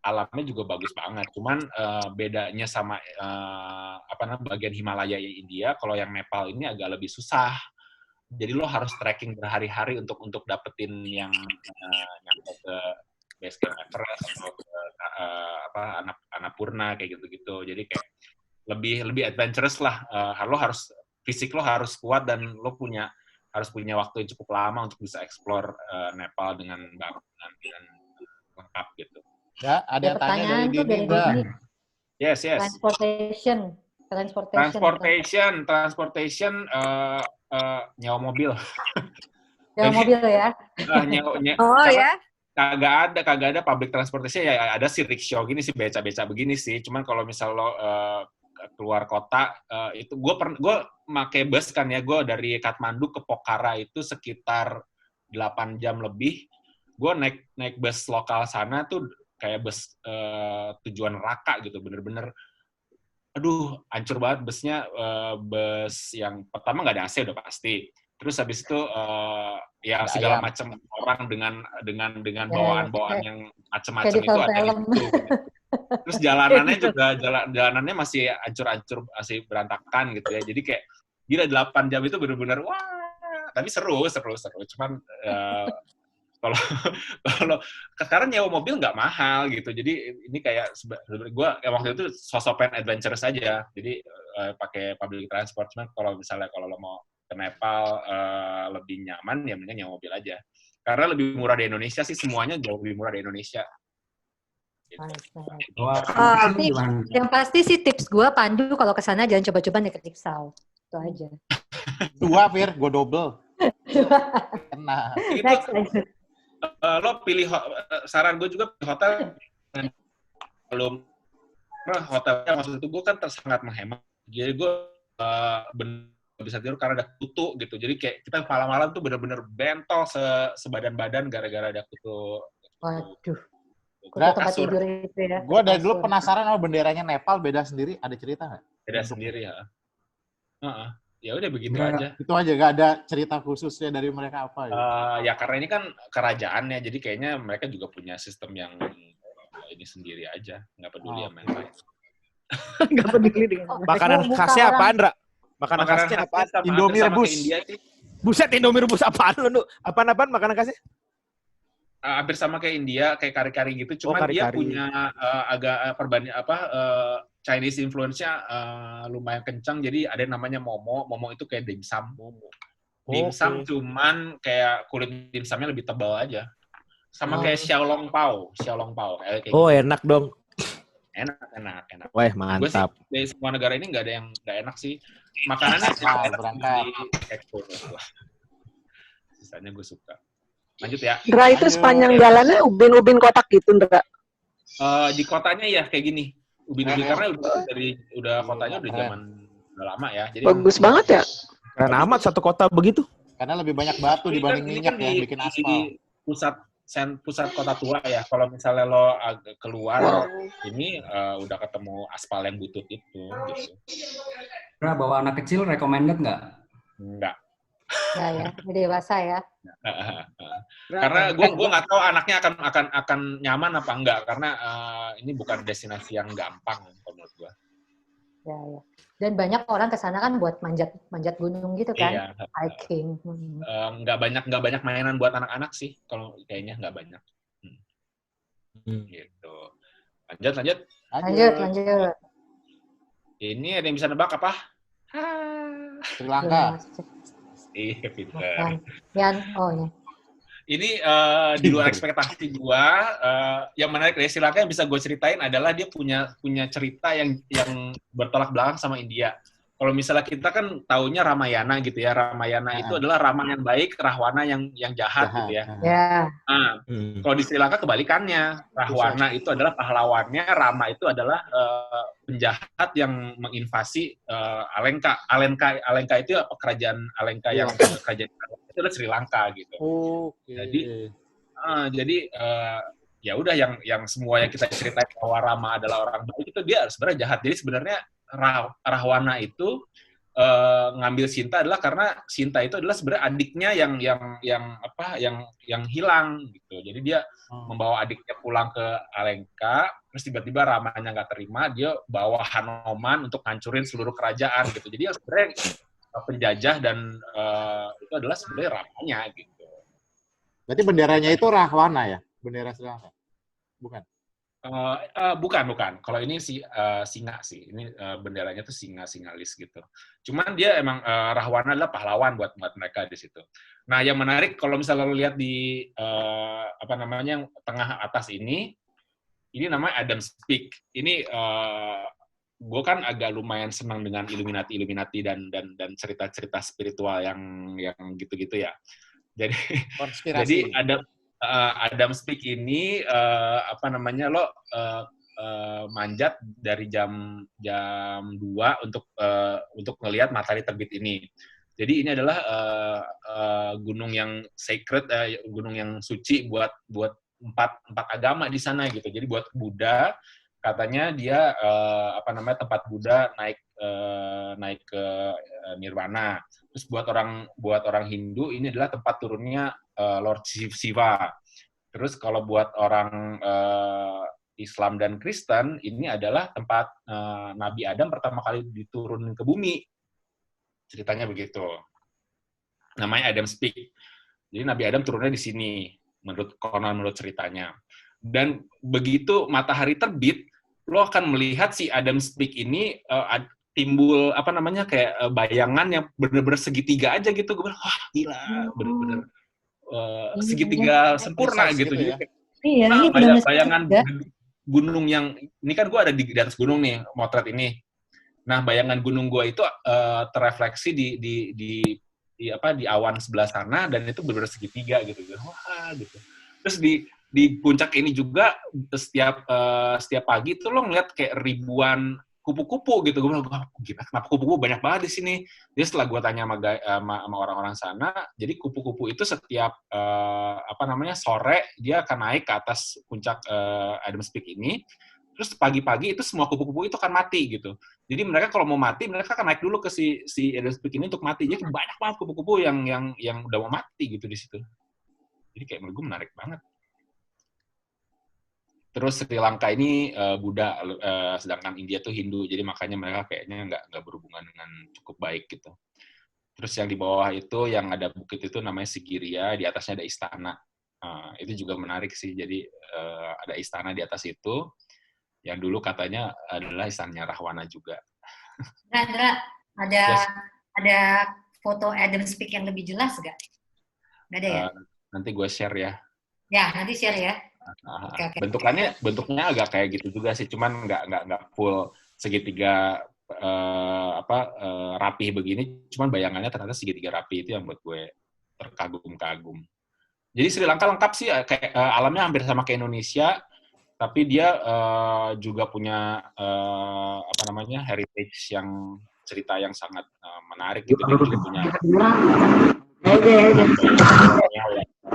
alamnya juga bagus banget. Cuman bedanya sama bagian Himalaya India, kalau yang Nepal ini agak lebih susah. Jadi lo harus trekking berhari-hari untuk dapetin yang nyampe ke base camp Everest atau ke Annapurna kayak gitu-gitu. Jadi kayak lebih adventurous lah. Lo harus fisik lo harus kuat dan lo harus punya waktu yang cukup lama untuk bisa explore Nepal dengan lengkap gitu. Ya, ada yang tanya dari Dini enggak? Yes. Transportation nyewa mobil. Nyewa mobil ya? Ya? Kagak ada public transportation, ya ada sih rickshaw gini sih, beca-beca begini sih. Cuman kalau misal lo keluar kota, itu gue pakai bus kan ya, gue dari Kathmandu ke Pokhara itu sekitar 8 jam lebih. Gue naik bus lokal sana tuh kayak bus tujuan neraka gitu, bener-bener aduh hancur banget busnya. Bus yang pertama nggak ada AC udah pasti, terus habis itu ya segala macam orang dengan bawaan-bawaan yang macam-macam itu ada di situ. Terus jalanannya masih hancur-hancur, masih berantakan gitu ya. Jadi kayak gila 8 jam itu benar-benar wah, tapi seru. Cuman kalau sekarang nyewa mobil nggak mahal gitu. Jadi ini kayak gue waktu itu sosok pengen adventure saja. Jadi pakai public transport. Cuman kalau lo mau ke Nepal lebih nyaman ya mending nyewa mobil aja. Karena lebih murah di Indonesia sih, semuanya jauh lebih murah di Indonesia. Yang pasti sih tips gue, Pandu kalau ke sana jangan coba-coba naik rickshaw. Itu aja. 2, Fir, gue double. Kena. Next. Lo pilih saran gue juga pilih hotel belum hotelnya, maksud itu gue kan sangat menghemat. Jadi gue bisa tidur karena ada kutu gitu. Jadi kayak kita malam-malam tuh bener-bener bentol sebadan-badan gara-gara ada kutu. Waduh. Tempat tidur itu ya. Gue dari dulu penasaran sama benderanya Nepal beda sendiri, ada cerita nggak? Beda sendiri ya. Ya udah begitu aja. Itu aja, nggak ada cerita khususnya dari mereka apa ya? Ya karena ini kan kerajaan ya, jadi kayaknya mereka juga punya sistem yang ini sendiri aja, nggak peduli sama yang lain. Nggak peduli dengan makanan khasnya apa, Andra? Makanan khasnya apa? Indomie rebus. Buset, Indomie rebus apaan lu? Apaan makanan khasnya? Hampir sama kayak India, kayak kari-kari gitu, cuma dia punya agak Chinese influence-nya lumayan kencang, jadi ada yang namanya momo. Momo itu kayak dimsum. Dimsum cuman kayak kulit dimsumnya lebih tebal aja. Sama kayak xiaolong pao. Oh, enak dong. Enak. Wah, mantap. Gue sih, dari semua negara ini nggak ada yang nggak enak sih. Makanannya enak di ekspor. Sisanya gue suka. Lanjut ya. Ndra, itu sepanjang jalannya ubin-ubin kotak gitu, Ndra? Di kotanya ya kayak gini. Ubin-ubin karena kotanya udah zaman udah lama ya. Jadi bagus banget ya. Keren amat satu kota begitu. Karena lebih banyak batu dibanding minyak ya, bikin aspal. Di pusat kota tua ya. Kalau misalnya lo keluar ini udah ketemu aspal yang butut itu. Gitu. Bawa anak kecil recommended nggak? Nggak. Ya, dewasa ya. Karena gue nggak tahu anaknya akan nyaman apa enggak, karena ini bukan destinasi yang gampang menurut gue. Ya. Dan banyak orang ke sana kan buat manjat gunung gitu kan, hiking. Nggak banyak mainan buat anak-anak sih, kalau kayaknya nggak banyak. Gitu. Lanjut. Ini ada yang bisa nebak apa? Sri Lanka. Iya, Peter. Ya. Ini di luar ekspektasi gua. Yang menarik dari Sri Lanka yang bisa gue ceritain adalah dia punya cerita yang bertolak belakang sama India. kalau misalnya kita kan taunya Ramayana gitu ya. Ramayana itu adalah Rama yang baik, Rahwana yang jahat gitu ya. Ya. Nah, kalau di Sri Lanka kebalikannya. Rahwana itu adalah pahlawannya, Rama itu adalah penjahat yang menginvasi Alenka. Alenka itu kerajaan Alenka yang kerajaan itu adalah Sri Lanka gitu. Jadi ya udah yang semua yang kita ceritain bahwa Rama adalah orang baik itu dia sebenarnya jahat. Jadi sebenarnya Rahwana itu ngambil Sinta adalah karena Sinta itu adalah sebenarnya adiknya yang hilang gitu. Jadi dia membawa adiknya pulang ke Alenka, terus tiba-tiba Ramanya nggak terima, dia bawa Hanoman untuk hancurin seluruh kerajaan gitu. Jadi yang sebenarnya penjajah dan itu adalah sebenarnya Ramanya gitu. Berarti benderanya itu Rahwana ya? Bendera Sri Lanka? Bukan? Bukan. Kalau ini singa sih. Ini benderanya tuh singalis gitu. Cuman dia emang Rahwana adalah pahlawan buat mereka di situ. Nah, yang menarik kalau misalnya lo lihat di yang tengah atas ini namanya Adam Speak. Ini gue kan agak lumayan senang dengan Illuminati dan cerita-cerita spiritual yang gitu-gitu ya. Jadi Adam Speak ini lo manjat dari jam 2 untuk ngelihat matahari terbit ini. Jadi ini adalah gunung yang sacred, gunung yang suci buat empat agama di sana gitu. Jadi buat Buddha katanya dia tempat Buddha naik ke nirwana. Terus buat orang Hindu ini adalah tempat turunnya Lord Shiva. Terus kalau buat orang Islam dan Kristen ini adalah tempat Nabi Adam pertama kali diturunin ke bumi. Ceritanya begitu. Namanya Adam Speak. Jadi Nabi Adam turunnya di sini menurut ceritanya. Dan begitu matahari terbit, lo akan melihat si Adam Speak ini timbul kayak bayangan yang bener-bener segitiga aja gitu. Gue bilang, wah gila, bener-bener segitiga sempurna gitu. Jadi ini bayangan gunung yang ini kan gue ada di atas gunung nih, motret ini. Nah, bayangan gunung gue itu terrefleksi di awan sebelah sana dan itu benar-benar segitiga gitu. Wah, gitu. Terus di puncak ini juga setiap pagi tuh lo ngeliat kayak ribuan kupu-kupu gitu. Gue bilang, gimana kenapa kupu-kupu banyak banget di sini? Jadi setelah gue tanya sama orang-orang sana, jadi kupu-kupu itu setiap sore dia akan naik ke atas puncak Adam Speak ini. Terus pagi-pagi itu semua kupu-kupu itu akan mati gitu. Jadi mereka kalau mau mati, mereka akan naik dulu ke si Adam Speak ini untuk mati. Jadi banyak banget kupu-kupu yang udah mau mati gitu di situ. Jadi kayak menurut gue menarik banget. Terus Sri Lanka ini Buddha, sedangkan India tuh Hindu, jadi makanya mereka kayaknya nggak berhubungan dengan cukup baik gitu. Terus yang di bawah itu, yang ada bukit itu namanya Sigiriya, di atasnya ada istana. Itu juga menarik sih, jadi ada istana di atas itu, yang dulu katanya adalah istananya Rahwana juga. Ndra, ada foto Adam Speak yang lebih jelas nggak? Nggak ada ya? Nanti gue share ya. Ya, nanti share ya. Okay. Bentuknya agak kayak gitu juga sih, cuman nggak full segitiga rapih begini, cuman bayangannya ternyata segitiga rapi itu yang buat gue terkagum-kagum. Jadi Sri Lanka lengkap sih, kayak alamnya hampir sama kayak Indonesia, tapi dia juga punya heritage yang cerita yang sangat menarik gitu. Dia juga punya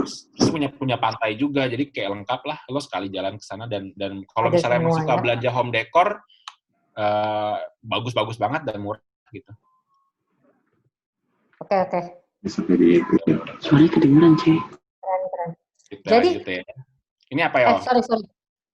terus punya pantai juga, jadi kayak lengkap lah, lo sekali jalan ke sana dan kalau misalnya emang suka belanja home decor, bagus banget dan murah gitu. Oke. Suaranya kedengeran, Cek. Keren. Jadi gitu ya. Ini apa ya? Sorry.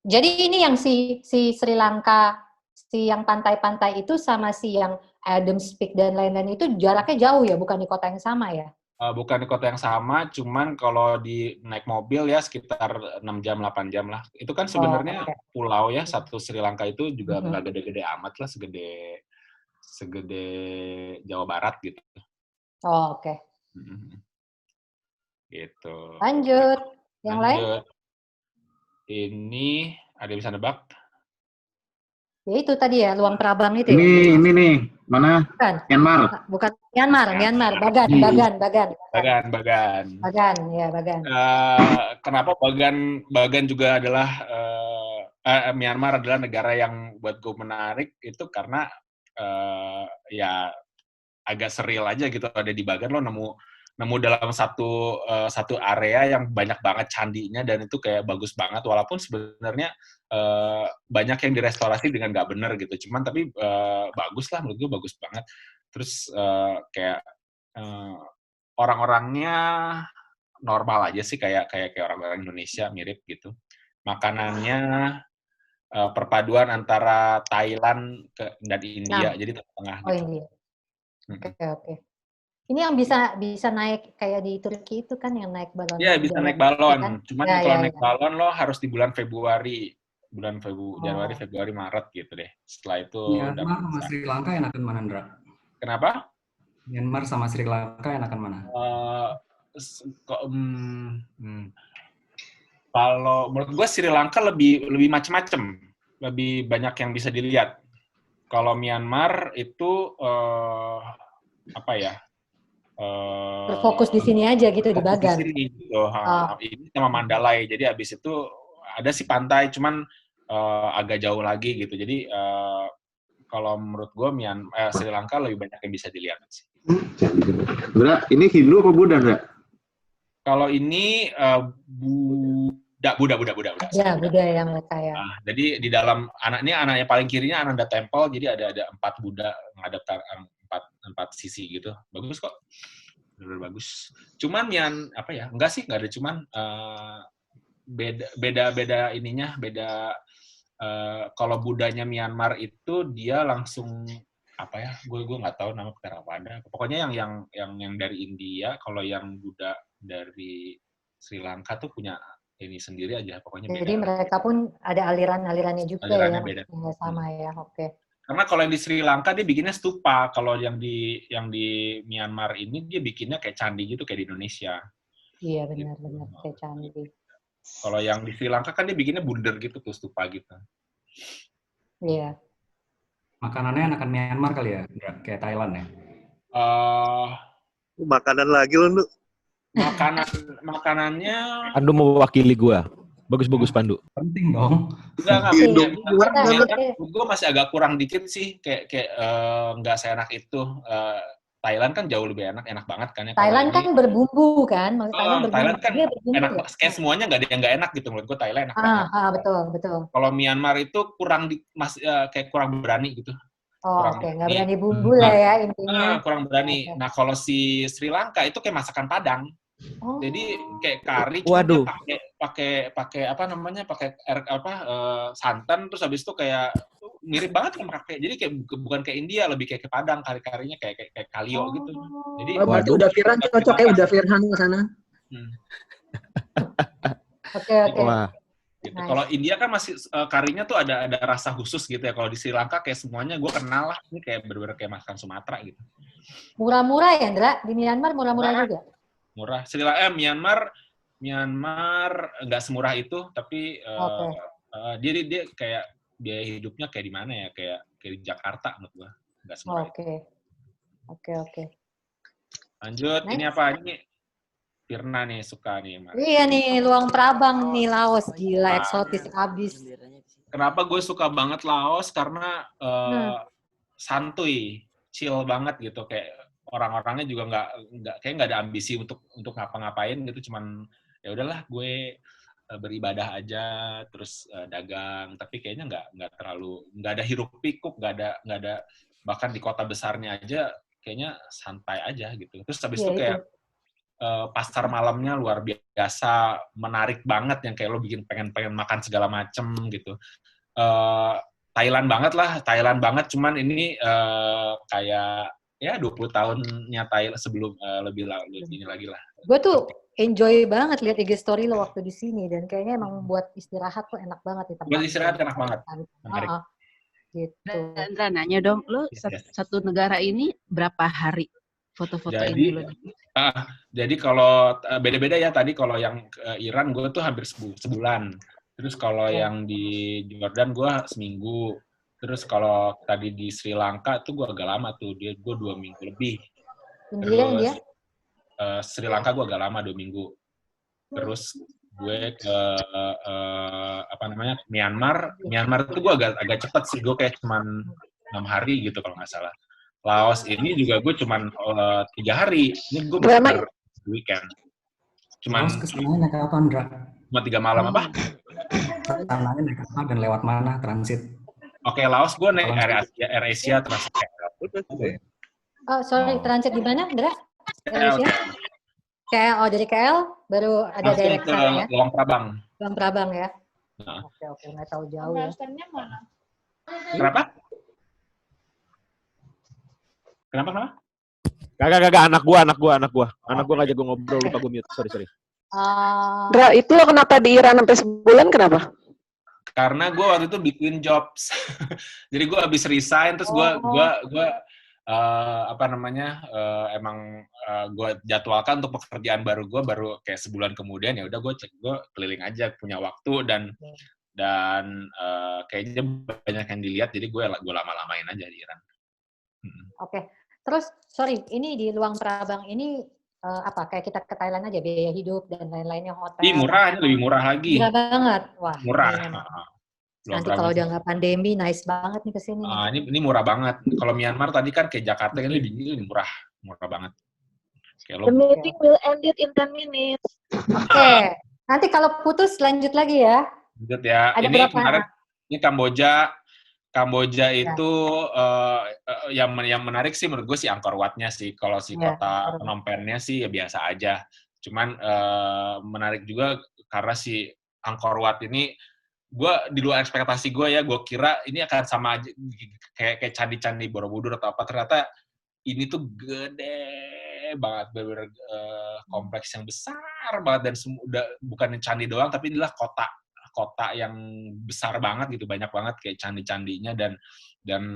Jadi ini yang si Sri Lanka, si yang pantai-pantai itu sama si yang Adam Speak dan lain-lain itu jaraknya jauh ya, bukan di kota yang sama ya? Bukan di kota yang sama, cuman kalau di naik mobil ya sekitar 6 jam, 8 jam lah. Itu kan sebenarnya pulau ya, satu Sri Lanka itu juga nggak gede-gede amat lah, segede Jawa Barat gitu. Oh, oke. Gitu. Lanjut. Yang lain? Ini, ada yang bisa nebak? Ya itu tadi ya, Luang Prabang itu ya? Ini nih, mana? Bukan. Myanmar. Bukan Myanmar. Bagan. Bagan, ya Bagan. Kenapa Bagan juga adalah Myanmar adalah negara yang buat gue menarik itu karena ya agak surreal aja gitu, ada di Bagan lo nemu dalam satu area yang banyak banget candinya dan itu kayak bagus banget walaupun sebenarnya banyak yang direstorasi dengan nggak bener gitu, cuman tapi bagus lah, menurut gue bagus banget. Terus kayak orang-orangnya normal aja sih, kayak orang-orang Indonesia, mirip gitu. Makanannya perpaduan antara Thailand dan India, jadi tengah gitu. India. Oke. Ini yang bisa naik kayak di Turki itu kan, yang naik balon. Iya, bisa naik balon. Kan? Cuman kalau naik balon lo harus di bulan Februari. Januari, Februari, Maret gitu deh. Setelah itu Myanmar sama Sri Lanka enakan mana, Ndra? Kenapa? Myanmar sama Sri Lanka enakan mana? Kalau menurut gue Sri Lanka lebih macem-macem, lebih banyak yang bisa dilihat. Kalau Myanmar itu apa ya? Berfokus di sini aja gitu, di Bagan. Di sini gitu. Ini sama Mandalay. Jadi habis itu ada sih pantai, cuman agak jauh lagi gitu. Jadi kalau menurut gue Sri Lanka lebih banyak yang bisa dilihat sih. Bra, ini Hindu apa Buddha, Bra? Kalau ini Buddha. Ya, Buddha yang mereka ya. Jadi di dalam anaknya paling kirinya Ananda Temple, jadi ada 4 Buddha menghadap 4 sisi gitu. Bagus kok. Benar bagus. Cuman yang apa ya? Enggak sih, enggak ada cuman beda ininya, beda kalau Budanya Myanmar itu dia langsung apa ya? Gue nggak tahu nama Theravada. Pokoknya yang dari India, kalau yang Buddha dari Sri Lanka tuh punya ini sendiri aja, pokoknya beda. Jadi mereka pun ada aliran-alirannya juga alirannya ya, beda. Nggak sama ya, oke. Karena kalau yang di Sri Lanka dia bikinnya stupa, kalau yang di Myanmar ini dia bikinnya kayak candi gitu, kayak di Indonesia. Iya benar, kayak candi. Kalau yang di Sri Lanka kan dia bikinnya bundar gitu tuh, stupa gitu. Iya. Makanannya enakan Myanmar kali ya, kayak Thailand ya? Makanan lagi loh, Lu. Makanannya... Pandu mewakili gua. Bagus-bagus Pandu. Penting dong. Enggak. Gue masih agak kurang dikit sih, kayak nggak seenak itu. Thailand kan jauh lebih enak banget kan ya. Thailand kan berbumbu kan, Thailand kan enak, kayak semuanya nggak ada yang nggak enak gitu menurut gue. Thailand enak banget. Betul. Kalau Myanmar itu kayak kurang berani gitu. Oke, nggak berani bumbu lah ya intinya. Kurang berani. Nah kalau si Sri Lanka itu kayak masakan Padang. Jadi kayak kari, pakai apa namanya, pakai santan, terus habis itu kayak mirip banget sama kayak, jadi kayak bukan kayak India, lebih kayak ke Padang, kari-karinya kayak kalio gitu. Jadi berarti udah Firhan cocok ya, udah Firhan ke sana. Oke. Gitu. Kalau India kan masih karinya tuh ada rasa khusus gitu ya. Kalau di Sri Lanka kayak semuanya gue kenal lah, ini kayak bener-bener kayak masakan Sumatera gitu. Murah-murah ya, Ndra? Di Myanmar murah-murah juga? Murah. Myanmar nggak semurah itu, tapi dia kayak biaya hidupnya kayak di mana ya, kayak di Jakarta menurut gua, nggak semurah itu. Oke. Lanjut, ini apa ini? Firna nih suka nih, Mas. Iya nih, Luang Prabang nih, Laos, gila eksotis abis. Kenapa gue suka banget Laos? Karena santuy, chill banget gitu, kayak orang-orangnya juga nggak ada ambisi untuk ngapa-ngapain gitu, cuman ya udahlah gue beribadah aja, terus dagang, tapi kayaknya nggak ada hiruk pikuk, nggak ada bahkan di kota besarnya aja kayaknya santai aja gitu. Terus habis itu kayak pasar malamnya luar biasa, menarik banget, yang kayak lo pengen makan segala macem gitu. Thailand banget, cuman ini kayak ya 20 tahunnya Thailand sebelum lebih ini lagi lah. Gue tuh enjoy banget lihat IG story lo waktu di sini, dan kayaknya emang buat istirahat tuh enak banget di tempat. Buat istirahat enak banget. Gitu. Ndra nanya dong, lo satu negara ini berapa hari foto-foto ini lo? Jadi kalau beda-beda ya, tadi kalau yang Iran gue tuh hampir sebulan. Terus kalau yang di Jordan gue seminggu. Terus Terus kalau tadi di Sri Lanka tuh gue agak lama tuh, gue 2 minggu lebih. India? Terus Sri Lanka gue agak lama 2 minggu. Terus gue ke Myanmar. Myanmar itu gue agak cepet sih, gue kayak cuman 6 hari gitu kalau nggak salah. Laos ini juga gue cuman 3 hari. Ini gue benar weekend. Laos kesananya naik apa, Ndra? Cuma 3 malam apa? Kesananya naik apa dan lewat mana transit? Oke, Laos gue naik Air Asia transit. Oh, sorry, transit di mana, Ndra? Malaysia? KL, dari KL baru ada direct sana ya? Luang Prabang. Luang Prabang ya? Nah. Oke, nggak tahu jauh ya. Kenapa? Kenapa? Gak, anak gua ngajak gua ngobrol, lupa gua mute, sorry. Dra, itu lo kenapa di Iran sampai sebulan, kenapa? Karena gue waktu itu bikin jobs. Jadi gue habis resign, terus gue gue jadwalkan untuk pekerjaan baru gue baru kayak sebulan kemudian. Ya udah gue keliling aja, punya waktu dan kayaknya banyak yang dilihat, jadi gue lama-lamain aja di Iran. Oke. Terus sorry, ini di Luang Prabang ini kayak kita ke Thailand aja, biaya hidup dan lain-lainnya, hotel. Ini murah, ini lebih murah lagi. Murah banget. Wah. Murah. Nanti kalau udah nggak pandemi, nice banget nih kesini. Ini murah banget. Kalau Myanmar tadi kan kayak Jakarta kan lebih murah banget. The meeting will end it in 10 minutes. Oke. Nanti kalau putus lanjut lagi ya. Lanjut ya. Ada ini berapa? kemarin ini Kamboja itu yang menarik sih menurut gue si Angkor Wat-nya sih. Kalau si kota Phnom Penh-nya sih ya biasa aja. Cuman menarik juga karena si Angkor Wat ini gue di luar ekspektasi gue ya, gue kira ini akan sama aja kayak candi-candi Borobudur atau apa, ternyata ini tuh gede banget, bener-bener kompleks yang besar banget, dan udah bukan candi doang, tapi inilah kota yang besar banget gitu, banyak banget kayak candi-candinya, dan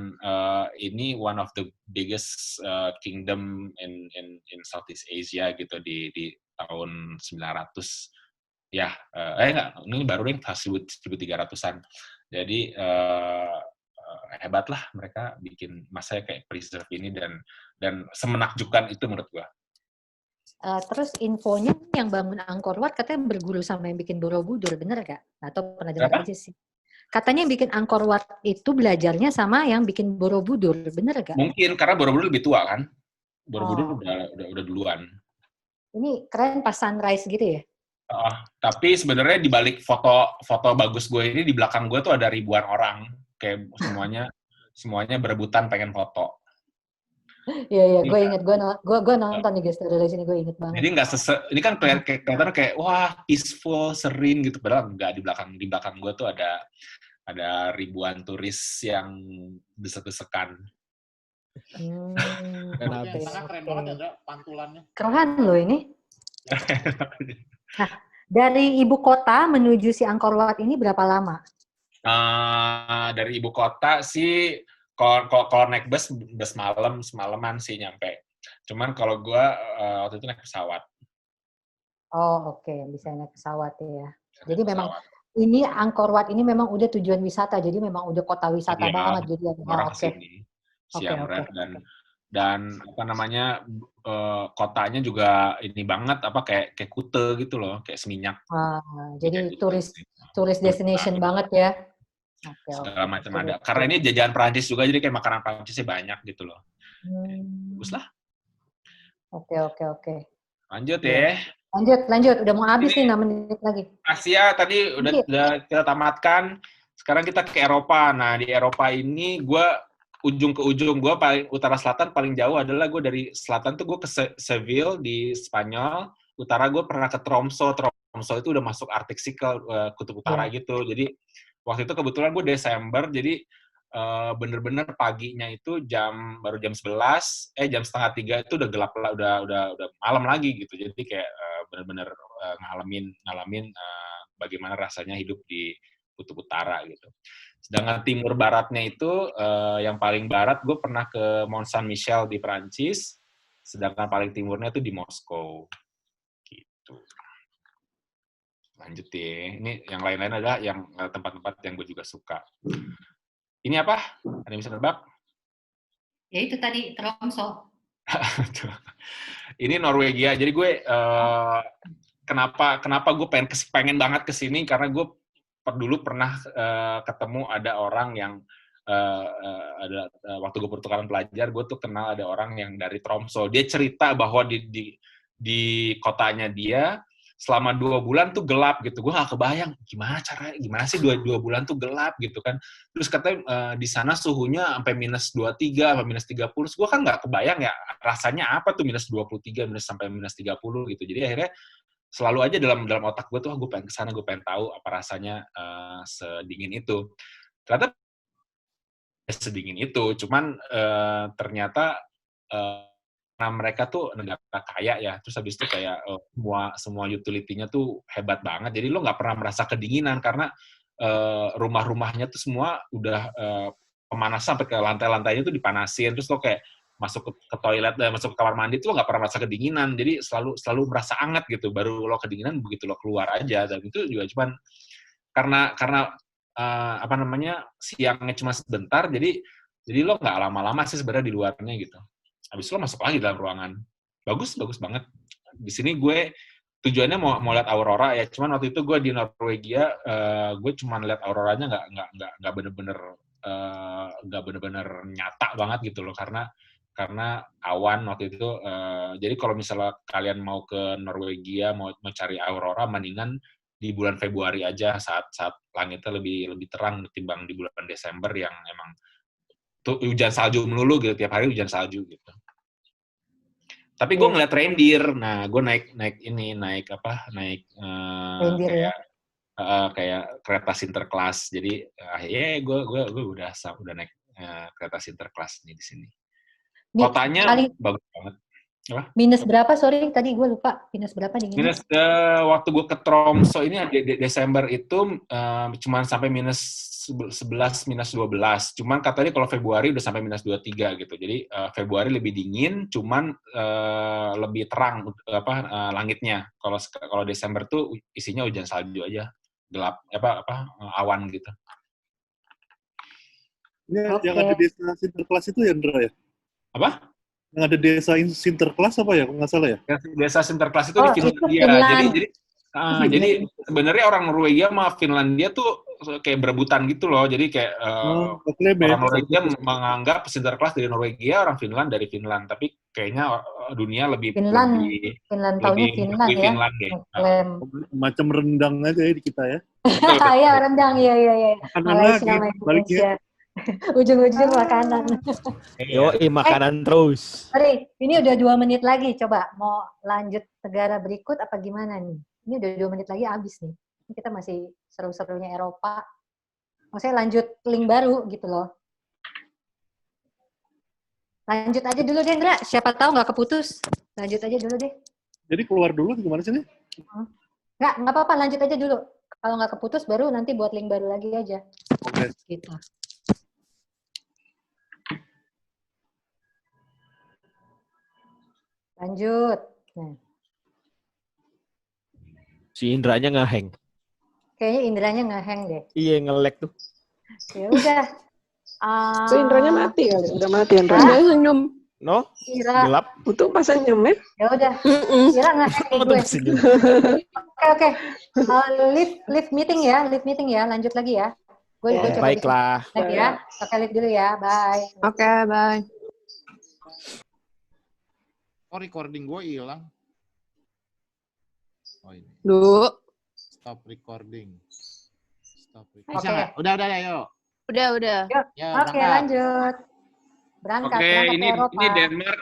ini one of the biggest kingdom in Southeast Asia gitu di tahun 900. Ya, ini baru nih 1300-an. Jadi hebat lah mereka bikin masa kayak preserve ini dan semenakjubkan itu menurut gua. Terus infonya yang bangun Angkor Wat katanya berguru sama yang bikin Borobudur, bener gak? Atau pernah dengar aja sih? Katanya yang bikin Angkor Wat itu belajarnya sama yang bikin Borobudur, bener gak? Mungkin karena Borobudur lebih tua kan. Borobudur udah duluan. Ini keren pas sunrise gitu ya? Tapi sebenarnya di balik foto bagus gue ini, di belakang gue tuh ada ribuan orang, kayak semuanya berebutan pengen foto. Iya, gue inget, gue nonton di gestur dari sini, gue inget banget. Jadi ini kan kelihatan kayak wah peaceful, serene gitu, padahal enggak, di belakang gue tuh ada ribuan turis yang desek-desekan. Keren banget ada pantulannya. Keren loh ini. Nah, dari ibu kota menuju si Angkor Wat ini berapa lama? Dari ibu kota sih, kalau naik bus semalaman sih nyampe. Cuman kalau gue waktu itu naik pesawat. Oh oke. Bisa naik pesawat ya. Jadi memang ini Angkor Wat ini memang udah tujuan wisata, jadi memang udah kota wisata banget. Jadi orang kesini, Siam Reap dan apa namanya, kotanya juga ini banget, kayak Kute gitu loh, kayak Seminyak. Jadi turis destination banget ya. Segala macam ada. Karena ini jajanan Perancis juga, jadi kayak makanan Perancisnya banyak gitu loh. Bagus lah. Oke. Lanjut ya. Lanjut. Udah mau habis nih 6 menit lagi. Asia tadi udah kita tamatkan. Sekarang kita ke Eropa. Nah, di Eropa ini gue ujung ke ujung, gue paling utara selatan, paling jauh adalah gue dari selatan tuh gue ke Seville di Spanyol, utara gue pernah ke Tromso itu udah masuk Arctic Circle, kutub utara gitu. Jadi waktu itu kebetulan gue Desember, jadi bener-bener paginya itu baru jam 11, jam setengah 3 itu udah gelap lah, udah malam lagi gitu. Jadi kayak bener-bener ngalamin bagaimana rasanya hidup di kutub utara gitu. Sedangkan timur baratnya itu, yang paling barat gue pernah ke Mont Saint-Michel di Perancis, sedangkan paling timurnya itu di Moskow. Gitu. Lanjut ya. Ini yang lain-lain adalah yang tempat-tempat yang gue juga suka. Ini apa? Ada yang bisa nebak? Ya itu tadi Tromso. Ini Norwegia. Jadi gue kenapa gue pengen banget ke sini karena gue dulu pernah ketemu ada orang yang waktu gue pertukaran pelajar, gue tuh kenal ada orang yang dari Tromso. Dia cerita bahwa di kotanya dia selama 2 bulan tuh gelap gitu. Gue gak kebayang gimana sih 2 bulan tuh gelap gitu kan. Terus katanya di sana suhunya sampai -23, sampai -30. Terus gue kan gak kebayang ya rasanya apa tuh -23, sampai -30 gitu. Jadi akhirnya selalu aja dalam otak gue tuh gue pengen kesana, gue pengen tahu apa rasanya sedingin itu. Ternyata sedingin itu, cuman ternyata karena mereka tuh negara kaya ya, terus habis itu kayak semua utility-nya tuh hebat banget, jadi lo nggak pernah merasa kedinginan karena rumah-rumahnya tuh semua udah pemanasan sampai ke lantai-lantainya tuh dipanasin, terus lo kayak masuk ke toilet dan masuk ke kamar mandi tuh lo nggak pernah merasa kedinginan, jadi selalu merasa hangat gitu, baru lo kedinginan begitu lo keluar aja, dan itu juga cuman karena siangnya cuma sebentar, jadi lo nggak lama-lama sih sebenarnya di luarnya gitu. Habis itu lo masuk lagi dalam ruangan. Bagus banget. Di sini gue tujuannya mau lihat aurora ya, cuman waktu itu gue di Norwegia, gue cuma lihat auroranya nggak bener-bener nyata banget gitu loh, karena awan waktu itu. Jadi kalau misalnya kalian mau ke Norwegia mau cari aurora, mendingan di bulan Februari aja, saat langitnya lebih terang ketimbang di bulan Desember yang emang tuh hujan salju melulu gitu, tiap hari hujan salju gitu. Tapi gue ngeliat reindeer, nah gue naik kayak kereta Sinterklas, jadi gue udah naik kereta Sinterklas nih di sini. Kotanya bagus banget. Apa? Minus berapa, sorry tadi gue lupa, minus berapa dinginnya? Waktu gue ke Tromso ini Desember itu cuma sampai -11, -12. Cuman katanya kalau Februari udah sampai -23 gitu. Jadi Februari lebih dingin, cuman lebih terang langitnya. Kalau Desember tuh isinya hujan salju aja, gelap awan gitu. Ini yang ada desa Sinterklas itu ya, Ndra ya? Apa? Yang ada desa Sinterklas apa ya? Kalau nggak salah ya? Desa Sinterklas itu di Finlandia. Jadi sebenarnya orang Norwegia sama Finlandia tuh kayak berebutan gitu loh. Jadi kayak orang Norwegia menganggap Sinterklas dari Norwegia, orang Finland dari Finland. Tapi kayaknya dunia lebih Finland ya. Macam rendang aja ya di kita ya. Iya, rendang. Iya. Malaysia. Ujung-ujung makanan. Yoi, makanan terus. Sorry, ini udah 2 menit lagi. Coba mau lanjut negara berikut apa gimana nih? Ini udah 2 menit lagi habis nih. Ini kita masih seru-serunya Eropa. Maksudnya lanjut link baru gitu loh. Lanjut aja dulu deh, Ndra. Siapa tahu nggak keputus. Lanjut aja dulu deh. Jadi keluar dulu gimana sih nih? Nggak apa-apa. Lanjut aja dulu. Kalau nggak keputus baru nanti buat link baru lagi aja. Oke. Gitu. Lanjut. Nah. Si Indranya ngeheng. Kayaknya Indranya ngeheng deh. Iya, nge-lag tuh. Ya udah. So Indranya mati kali. Udah mati Indra. Udah senyum. No? Ira. Gelap. Untung pas senyum ya. Ya udah. Ira ngeheng gue. Oke. Live meeting ya. Lanjut lagi ya. Gue coba. Baiklah. Lagi ya. Oke, live dulu ya. Bye. Oke, bye. Oh, recording gue hilang. Oh, ini. Stop recording. Bisa nggak? Udah, yuk. Udah. Oke, lanjut. Berangkat ini Eropa. Denmark.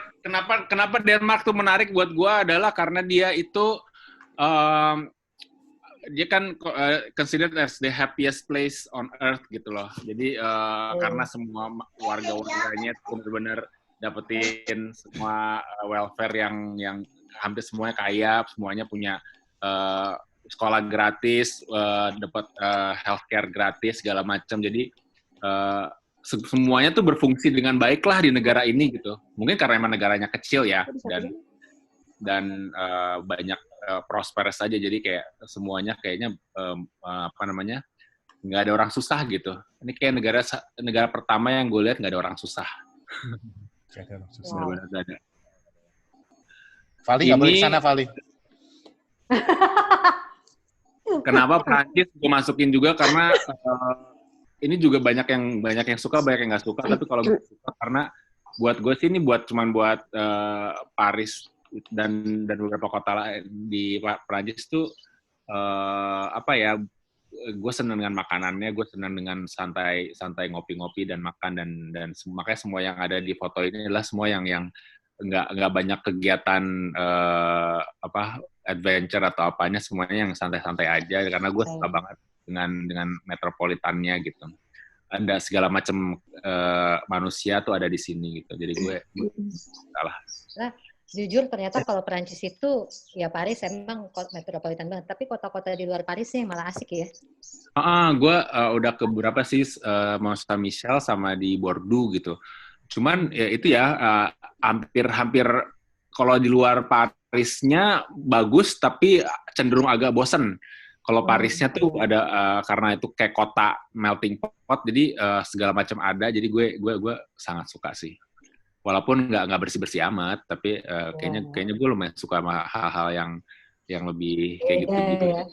Kenapa Denmark tuh menarik buat gue adalah karena dia itu dia kan considered as the happiest place on earth gitu loh. Jadi karena semua warga-warganya benar-benar dapetin semua welfare yang hampir semuanya kaya, semuanya punya sekolah gratis, dapat healthcare gratis segala macam. Jadi semuanya tuh berfungsi dengan baik lah di negara ini gitu. Mungkin karena emang negaranya kecil ya dan banyak prosperous aja, jadi kayak semuanya kayaknya nggak ada orang susah gitu. Ini kayak negara pertama yang gue lihat nggak ada orang susah. Benar-benar nggak ada. Vali nggak boleh ke sana, Vali. Kenapa Prancis gue masukin juga karena ini juga banyak yang suka, banyak yang nggak suka. Tapi kalau gue suka karena buat gue sih ini cuman buat Paris dan beberapa kota di Prancis tuh gue senang dengan makanannya, gue senang dengan santai ngopi-ngopi dan makan dan makanya semua yang ada di foto ini adalah semua yang nggak banyak kegiatan adventure atau apanya, semuanya yang santai-santai aja karena gue suka banget dengan metropolitannya gitu. Ada segala macam manusia tuh ada di sini gitu. Jadi gue salah. Nah, jujur ternyata kalau Perancis itu ya Paris emang metropolitan banget, tapi kota-kota di luar Paris sih malah asik ya. Gue udah ke beberapa sih Mont Saint-Michel sama di Bordeaux gitu. Cuman ya itu ya hampir kalau di luar Parisnya bagus tapi cenderung agak bosen. Kalau Parisnya tuh ada karena itu kayak kota melting pot, jadi segala macam ada. Jadi gue sangat suka sih. Walaupun nggak bersih amat, tapi kayaknya gue lumayan suka sama hal-hal yang lebih kayak gitu. Ya.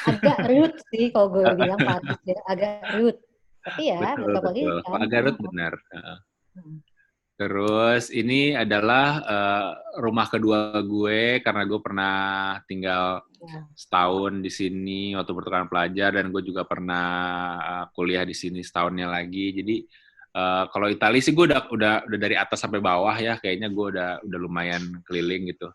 Agak root sih kalau gue bilang Paris ya, agak root. Tapi ya metropolitan. Agak root benar. Terus ini adalah rumah kedua gue karena gue pernah tinggal setahun di sini waktu pertukaran pelajar dan gue juga pernah kuliah di sini setahunnya lagi. Jadi kalau Italia sih gue udah dari atas sampai bawah ya, kayaknya gue udah lumayan keliling gitu.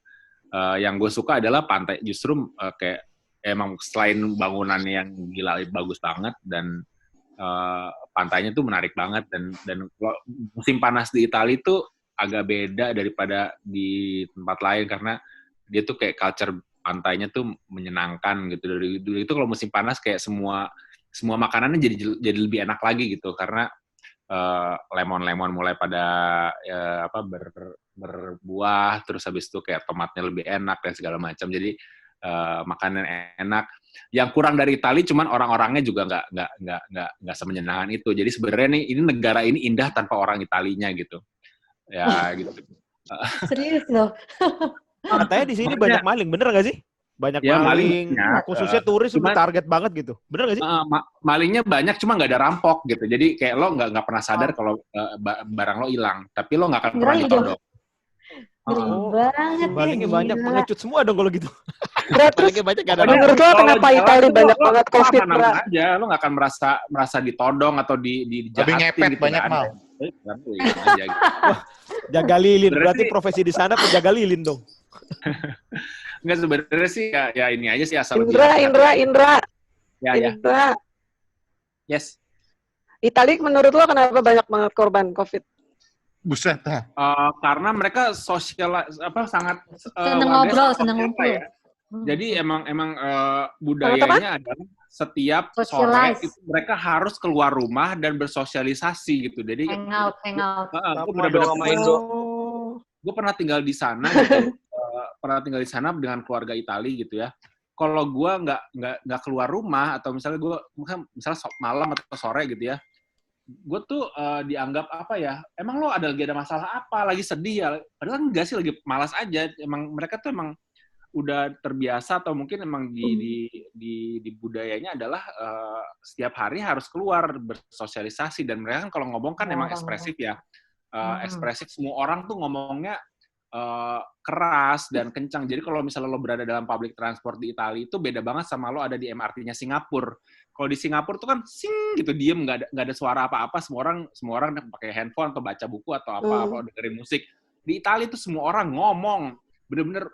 Yang gue suka adalah pantai, justru kayak emang selain bangunannya yang gila bagus banget dan pantainya tuh menarik banget dan musim panas di Italia itu agak beda daripada di tempat lain karena dia tuh kayak culture pantainya tuh menyenangkan gitu. Dari dulu itu kalau musim panas kayak semua makanannya jadi lebih enak lagi gitu karena lemon mulai pada berbuah, terus habis itu kayak tomatnya lebih enak dan segala macam. Jadi makanan enak. Yang kurang dari Italia cuman orang-orangnya juga nggak semenyenangkan itu. Jadi sebenarnya nih ini negara ini indah tanpa orang Italinya gitu. Ya gitu. Serius loh. Katanya di sini banyak maling, bener nggak sih? Banyak ya, maling, khususnya turis cuma target banget gitu. Bener nggak sih? Malingnya banyak, cuma nggak ada rampok gitu. Jadi kayak lo nggak pernah sadar kalau barang lo hilang, tapi lo nggak akan pernah ditodong. Banget malingnya banyak, pengecut semua dong kalau gitu. Malingnya banyak, gak ada. Menurut lo kenapa Italia banyak banget COVID? Aja, lo nggak akan merasa ditodong atau dijahatin. Lebih ngepet gitu, banyak mal. Jaga lilin, berarti profesi di sana penjaga lilin dong. Enggak, sebenarnya sih ya ini aja sih asal Indra. Ya. Yes. Italia menurut lo kenapa banyak banget korban COVID? Buset. Karena mereka sangat senang ngobrol. Ya. Jadi emang budayanya adalah setiap sore itu mereka harus keluar rumah dan bersosialisasi gitu. Jadi hangout. Gue pernah tinggal di sana gitu. Tinggal di sana dengan keluarga Italia gitu ya. Kalau gue nggak keluar rumah atau misalnya gue malam atau sore gitu ya, gue tuh dianggap apa ya? Emang lo lagi ada masalah apa? Lagi sedih ya? Padahal enggak sih, lagi malas aja. Emang mereka tuh emang udah terbiasa atau mungkin emang di budayanya adalah setiap hari harus keluar bersosialisasi dan mereka kan kalau ngomong kan emang ekspresif ya. Ekspresif, semua orang tuh ngomongnya keras dan kencang. Jadi kalau misalnya lo berada dalam public transport di Italia itu beda banget sama lo ada di MRT-nya Singapura. Kalau di Singapura tuh kan sing gitu diem, nggak ada suara apa-apa, semua orang pakai handphone atau baca buku atau apa dengerin musik. Di Italia itu semua orang ngomong, bener-bener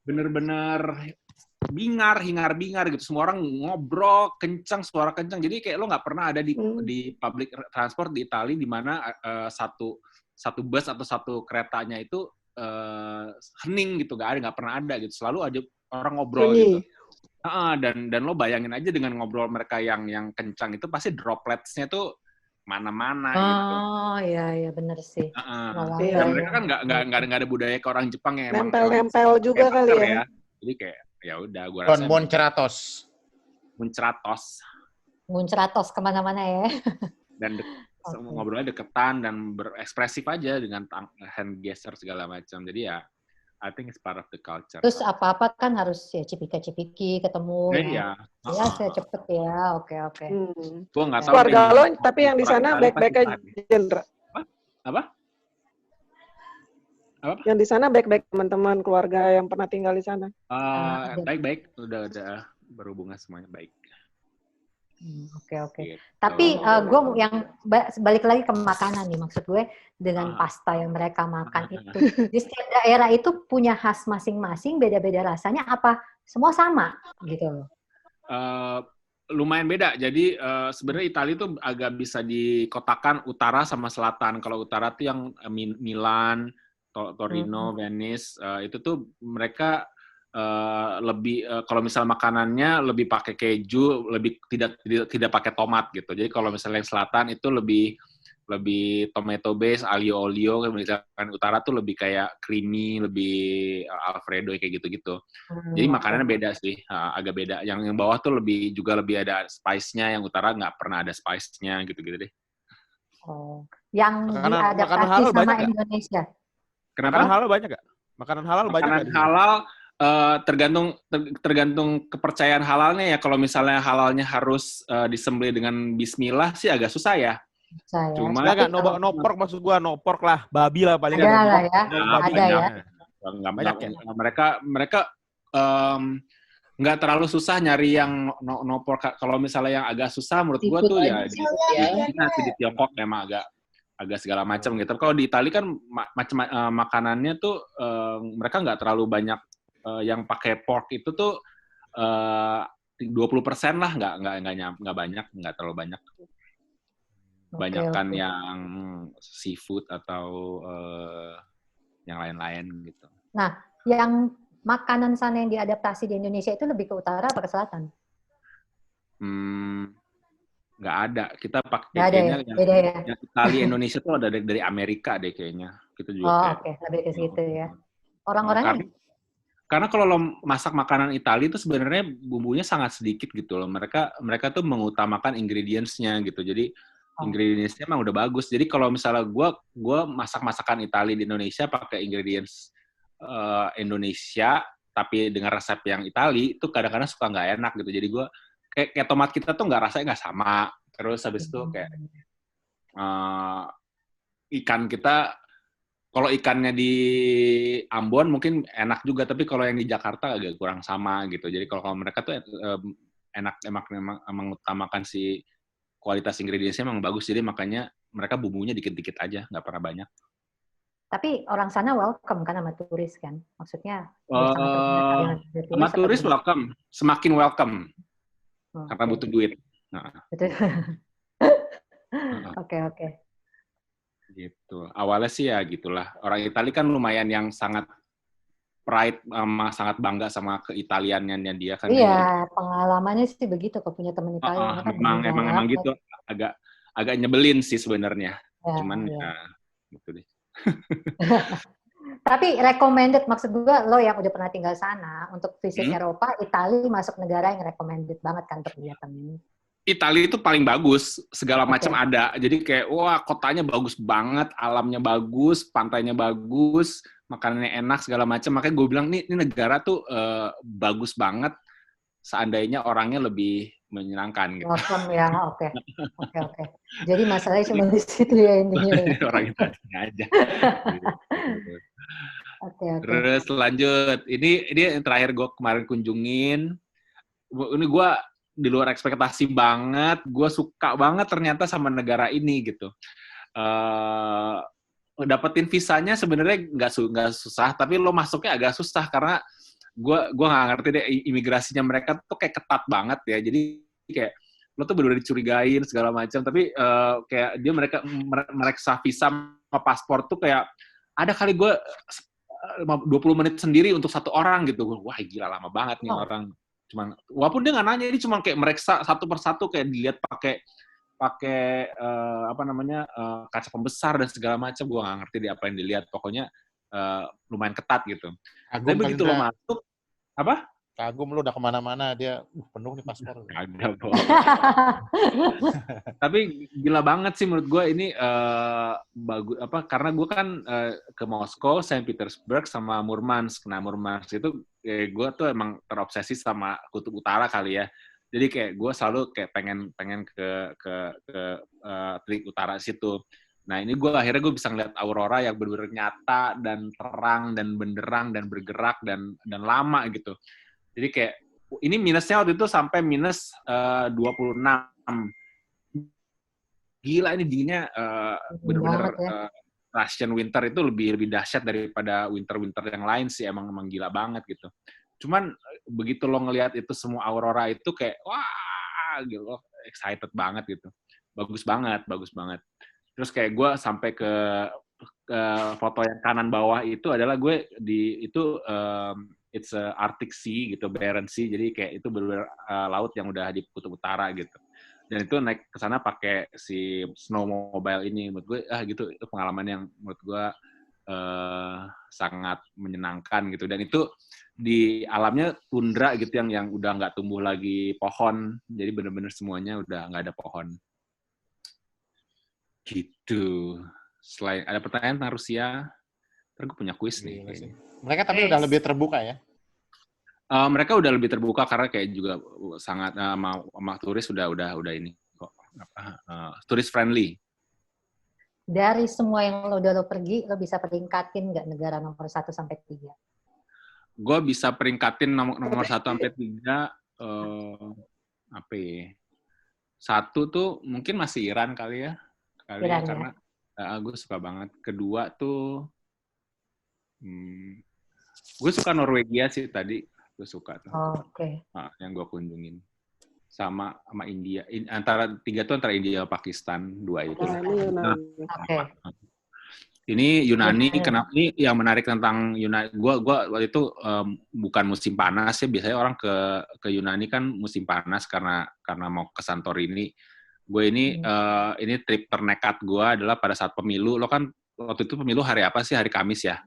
bener-bener hingar-bingar gitu. Semua orang ngobrol kencang, suara kencang. Jadi kayak lo nggak pernah ada di public transport di Italia di mana satu bus atau satu keretanya itu hening gitu, nggak pernah ada gitu. Selalu aja orang ngobrol gitu. Dan lo bayangin aja dengan ngobrol mereka yang kencang itu pasti droplets-nya tuh mana-mana gitu. Oh iya benar sih. Dan mereka kan nggak ada budaya ke orang Jepang yang emang nempel juga kali ya. Jadi kayak ya udah gue rasa Monceratos. muncratos. Muncratos kemana-mana ya. Dan ngobrolnya deketan dan berekspresif aja dengan hand gesture segala macam. Jadi ya, I think it's part of the culture. Terus apa-apa kan harus ya cipika-cipiki ketemu Iya. Ya saya cepet ya. Oke. Gua nggak tahu. Keluarga lo tapi yang di sana baik-baik aja, Ndra. Apa? Yang di sana baik-baik teman-teman keluarga yang pernah tinggal di sana. Baik-baik, udah berhubungan semuanya baik. Oke. Tapi gue yang balik lagi ke makanan nih, maksud gue dengan pasta yang mereka makan itu di setiap daerah itu punya khas masing-masing, beda-beda rasanya apa semua sama gitu loh? Lumayan beda. Jadi sebenarnya Italia itu agak bisa dikotakan utara sama selatan. Kalau utara tuh yang Milan, Torino, Venice, itu tuh mereka lebih kalau misal makanannya lebih pakai keju, lebih tidak pakai tomat gitu. Jadi kalau misalnya yang selatan itu lebih tomato base, aglio olio, misalkan utara tuh lebih kayak creamy, lebih alfredo kayak gitu-gitu. Jadi makanannya beda sih, agak beda. Yang bawah tuh lebih ada spice-nya, yang utara nggak pernah ada spice-nya gitu-gitu deh. Yang diadaptasi sama Indonesia. Kenapa? Makanan halal banyak nggak? Makanan halal banyak nggak? Makanan halal tergantung kepercayaan halalnya ya. Kalau misalnya halalnya harus disembelih dengan Bismillah sih agak susah ya. Cuma nggak no pork maksud gua, no pork lah, babi lah paling ada lah ya. Ada ya. Nggak banyak ya. Mereka nggak terlalu susah nyari yang no pork. Kalau misalnya yang agak susah menurut gua tuh ya di Tiongkok memang agak segala macam gitu. Kalau di Italia kan macam makanannya tuh mereka nggak terlalu banyak yang pakai pork itu tuh 20% lah, nggak banyak, nggak terlalu banyak. Banyakan yang seafood atau yang lain-lain gitu. Nah, yang makanan sana yang diadaptasi di Indonesia itu lebih ke utara apa ke selatan? Nggak ada. Kita pakai kayaknya yang Italia Indonesia tuh ada dari Amerika deh kayaknya. Kita juga oke. Lebih ke situ ya. Orang-orangnya karena kalau lo masak makanan Italia itu sebenarnya bumbunya sangat sedikit gitu loh. Mereka tuh mengutamakan ingredients-nya gitu. Jadi ingredients-nya emang udah bagus. Jadi kalau misalnya gue masak masakan Italia di Indonesia pakai ingredients Indonesia tapi dengan resep yang Italia itu kadang-kadang suka nggak enak gitu. Jadi gue kayak tomat kita tuh rasanya nggak sama. Terus habis itu kayak ikan kita, kalau ikannya di Ambon mungkin enak juga, tapi kalau yang di Jakarta agak kurang sama gitu. Jadi kalau mereka tuh emang mengutamakan si kualitas ingredients-nya emang bagus. Jadi makanya mereka bumbunya dikit-dikit aja, nggak pernah banyak. Tapi orang sana welcome kan sama turis kan? Maksudnya sama turis welcome, semakin welcome. Karena butuh duit. Oke. Gitu. Awalnya sih ya gitulah. Orang Italia kan lumayan yang sangat pride sangat bangga sama keitaliannya dia kan. Iya, pengalamannya sih begitu kok punya teman Italia. Emang gitu. Agak nyebelin sih sebenarnya. Cuman ya gitu deh. Tapi recommended, maksud gue lo yang udah pernah tinggal sana untuk visit Eropa, Italia masuk negara yang recommended banget kan untuk kegiatan ini. Italia itu paling bagus, segala macam ada. Jadi kayak wah kotanya bagus banget, alamnya bagus, pantainya bagus, makanannya enak segala macam. Makanya gue bilang ini negara tuh bagus banget. Seandainya orangnya lebih menyenangkan gitu. Awesome ya, oke. Jadi masalahnya cuma di situ ya intinya. Orang Italia aja. Oke. Terus lanjut, ini yang terakhir gue kemarin kunjungin. Ini gue di luar ekspektasi banget, gue suka banget ternyata sama negara ini gitu. Dapetin visanya sebenarnya nggak susah, tapi lo masuknya agak susah karena gue nggak ngerti deh imigrasinya mereka tuh kayak ketat banget ya. Jadi kayak lo tuh benar-benar dicurigain segala macam, tapi kayak dia mereka visa sama paspor tuh kayak ada kali gue 20 menit sendiri untuk satu orang gitu. Wah gila lama banget nih orang. Cuman walaupun dia nggak nanya, ini cuma kayak mereka satu persatu kayak dilihat pakai kaca pembesar dan segala macam. Gue nggak ngerti apa yang dilihat, pokoknya lumayan ketat gitu. Dan begitu lo masuk, apa? Kagum lu udah kemana-mana, dia penuh nih paspor. Ada, Bro. Tapi gila banget sih menurut gue ini bagus karena gue kan ke Moskow, Saint Petersburg sama Murmansk. Nah, Murmansk itu gue tuh emang terobsesi sama Kutub Utara kali ya. Jadi kayak gue selalu kayak pengen ke terik utara situ. Nah, ini akhirnya gue bisa ngeliat aurora yang benar-benar nyata dan terang dan benderang dan bergerak dan lama gitu. Jadi kayak ini minusnya waktu itu sampai minus 26. Gila ini dinginnya benar-benar Russian winter itu lebih dahsyat daripada winter yang lain sih, emang gila banget gitu. Cuman begitu lo ngelihat itu semua aurora itu kayak wah gitu, excited banget gitu. Bagus banget. Terus kayak gue sampai ke foto yang kanan bawah itu adalah gue it's a Arctic Sea gitu, Barents Sea, jadi kayak itu benar-benar laut yang udah di kutub utara gitu. Dan itu naik ke sana pakai si snowmobile ini, menurut gue gitu, itu pengalaman yang menurut gue sangat menyenangkan gitu. Dan itu di alamnya tundra gitu yang udah nggak tumbuh lagi pohon, jadi benar-benar semuanya udah nggak ada pohon. Gitu. Selain ada pertanyaan tentang Rusia, terus gue punya kuis nih. Mereka tapi udah lebih terbuka ya? Mereka udah lebih terbuka karena kayak juga sangat sama turis udah ini kok turis friendly. Dari semua yang lo pergi, lo bisa peringkatin nggak negara nomor 1 sampai 3? Gue bisa peringkatin nomor 1 sampai 3 apa ya? 1 tuh mungkin masih Iran kali ya. Iran, karena gue suka banget. Kedua tuh gue suka Norwegia sih tadi, gue suka tuh. Oke. Yang gue kunjungin. Sama India. Antara 3 tuh antara India dan Pakistan, 2 itu. Oke. Ini Yunani, kenapa ini yang menarik tentang Yunani? Gue waktu itu bukan musim panas ya, biasanya orang ke Yunani kan musim panas karena mau ke Santorini. Gue ini trip ternekat gue adalah pada saat pemilu. Lo kan waktu itu pemilu hari apa sih? Hari Kamis ya?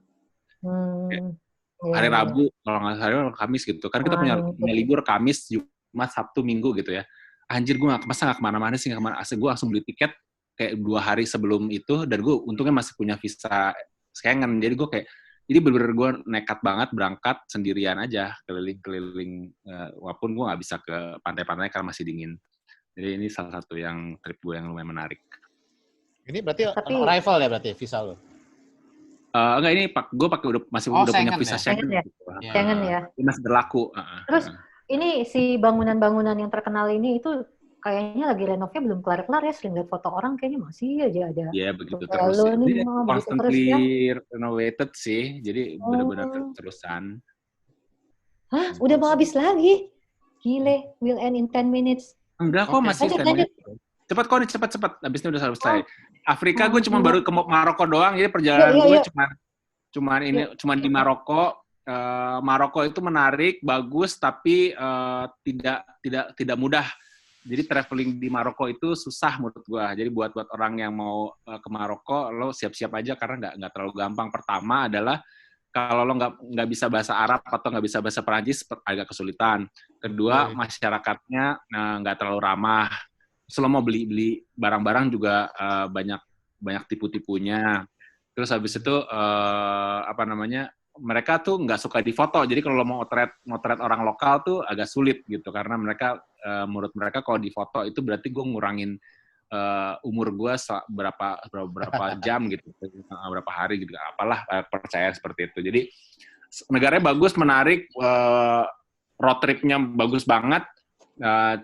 Hari Rabu, kalau nggak hari Kamis gitu. Kan kita punya libur Kamis, Jumat, Sabtu, Minggu gitu ya. Anjir, gue masa nggak kemana-mana sih, gue langsung beli tiket kayak 2 hari sebelum itu, dan gue untungnya masih punya visa Schengen. Jadi gue kayak, jadi bener-bener gue nekat banget berangkat sendirian aja, keliling-keliling, walaupun gue nggak bisa ke pantai-pantai karena masih dingin. Jadi ini salah satu yang trip gue yang lumayan menarik. Ini berarti arrival ya berarti visa lo? Enggak, ini gue masih udah punya visa Schengen. Schengen ya. Ini masih berlaku. Terus ini si bangunan-bangunan yang terkenal ini itu kayaknya lagi renovnya belum kelar-kelar ya. Sering lihat foto orang kayaknya masih aja ada. Iya, begitu terus. Ini constantly renovated sih. Jadi benar-benar terusan. Hah? Udah mau habis lagi? Gile, will end in 10 minutes. Enggak kok, masih 10 minutes. Cepat kok nih, cepat. Habis ini udah selesai. Afrika gue cuma baru ke Maroko doang, jadi perjalanan gue cuma di Maroko. Maroko itu menarik, bagus, tapi tidak mudah. Jadi traveling di Maroko itu susah menurut gue. Jadi buat orang yang mau ke Maroko, lo siap-siap aja karena nggak terlalu gampang. Pertama adalah kalau lo nggak bisa bahasa Arab atau nggak bisa bahasa Perancis agak kesulitan. Kedua, masyarakatnya nggak terlalu ramah. Terus lo mau beli barang-barang juga banyak tipu-tipunya. Terus habis itu mereka tuh nggak suka difoto. Jadi kalau lo mau motret orang lokal tuh agak sulit gitu karena mereka menurut mereka kalau difoto itu berarti gue ngurangin umur gue berapa jam gitu, berapa hari gitu. Apalah percaya seperti itu. Jadi negaranya bagus, menarik, road tripnya bagus banget.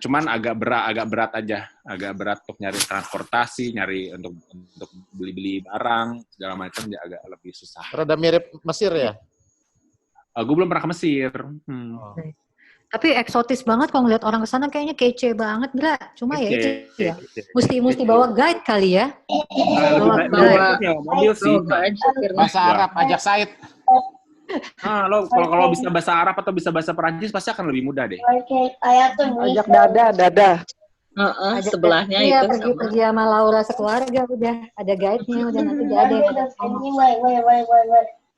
Cuman agak berat aja, agak berat untuk nyari transportasi, nyari untuk beli barang segala macam dia agak lebih susah. Rada mirip Mesir ya? Gue belum pernah ke Mesir. Tapi eksotis banget kalau ngeliat orang ke sana kayaknya kece banget, Dra. Cuma ya itu ya. Mesti bawa guide kali ya. Bawa mobil sih. Bahasa Arab, ajak Said. Lo kalau bisa bahasa Arab atau bisa bahasa Perancis pasti akan lebih mudah deh. Ajak dada. Sebelahnya iya, itu pergi sama Laura sekeluarga udah ada guide-nya, udah nanti udah ada.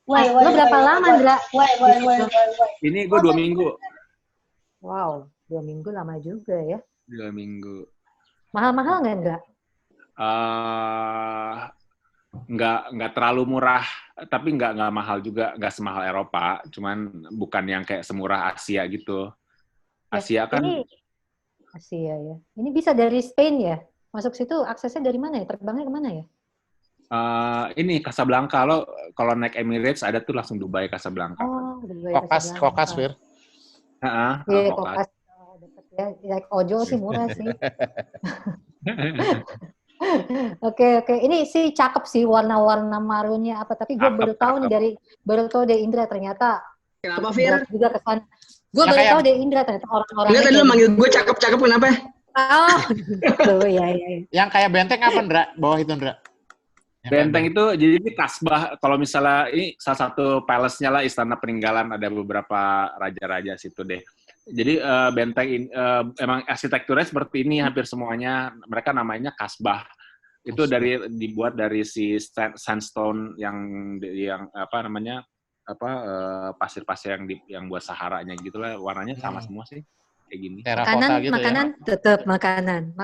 Lo berapa lama, Dra? Ini gue 2 minggu. Wow, 2 minggu lama juga ya. 2 minggu. Mahal-mahal nggak, Ndra? Nggak terlalu murah, tapi nggak mahal juga, nggak semahal Eropa, cuman bukan yang kayak semurah Asia gitu. Asia kan Ini Asia ya. Ini bisa dari Spain ya? Masuk situ aksesnya dari mana ya? Terbangnya kemana ya? ini Casablanca, lo kalau naik Emirates ada tuh langsung Dubai Casablanca. Oh, Dubai Kokas, Fir. Iya, Kokas. Deket ya. Naik ojol sih murah sih. Oke. Ini sih cakep sih warna-warna marunnya apa. Tapi gue baru tahu nih baru tahu dari Indra ternyata. Kenapa, Fir? Juga kesan. Gue baru tahu dari Indra ternyata orang-orang. Enggak, tadi lo manggil gue cakep-cakep kenapa? Oh, gitu ya. Yang kayak benteng apa, Ndra? Bawah itu, Ndra. Benteng itu jadi ini kasbah, kalau misalnya ini salah satu palace-nya lah, istana peninggalan, ada beberapa raja-raja situ deh. Jadi benteng ini emang arsitekturnya seperti ini hampir semuanya, mereka namanya kasbah. Itu dibuat dari si sandstone yang apa namanya? Pasir-pasir yang buat saharanya gitulah, warnanya sama semua sih. Kayak gini. Makanan gitu tetap makanan.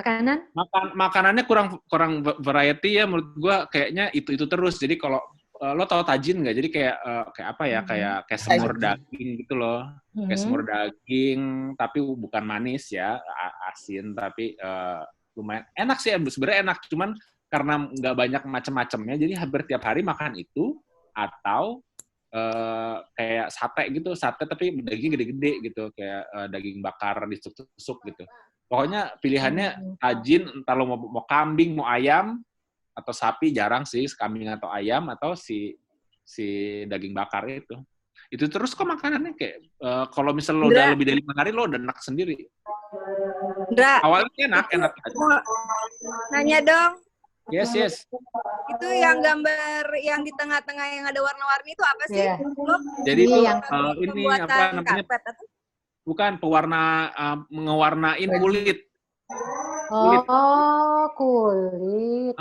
Makanannya kurang variety ya menurut gua, kayaknya itu terus. Jadi kalau lo tau tajin nggak? Jadi kayak apa ya? Kayak semur daging gitu loh. Kayak semur daging tapi bukan manis ya, asin tapi lumayan enak sih. Sebenarnya enak, cuman karena nggak banyak macam-macamnya, jadi hampir tiap hari makan itu atau kayak sate gitu, tapi daging gede-gede gitu, kayak daging bakar ditusuk-tusuk gitu. Pokoknya pilihannya tajin, entah lo mau kambing, mau ayam, atau sapi, jarang sih kambing atau ayam, atau si daging bakar itu. Itu terus kok makanannya kayak, kalau misalnya lo udah lebih dari 5 hari, lo udah enak sendiri. Awalnya enak aja. Nanya dong. Yes. Itu yang gambar yang di tengah-tengah yang ada warna-warni itu apa sih? Jadi itu ini apa namanya? Bukan pewarna, ngewarnain kulit. Kulit.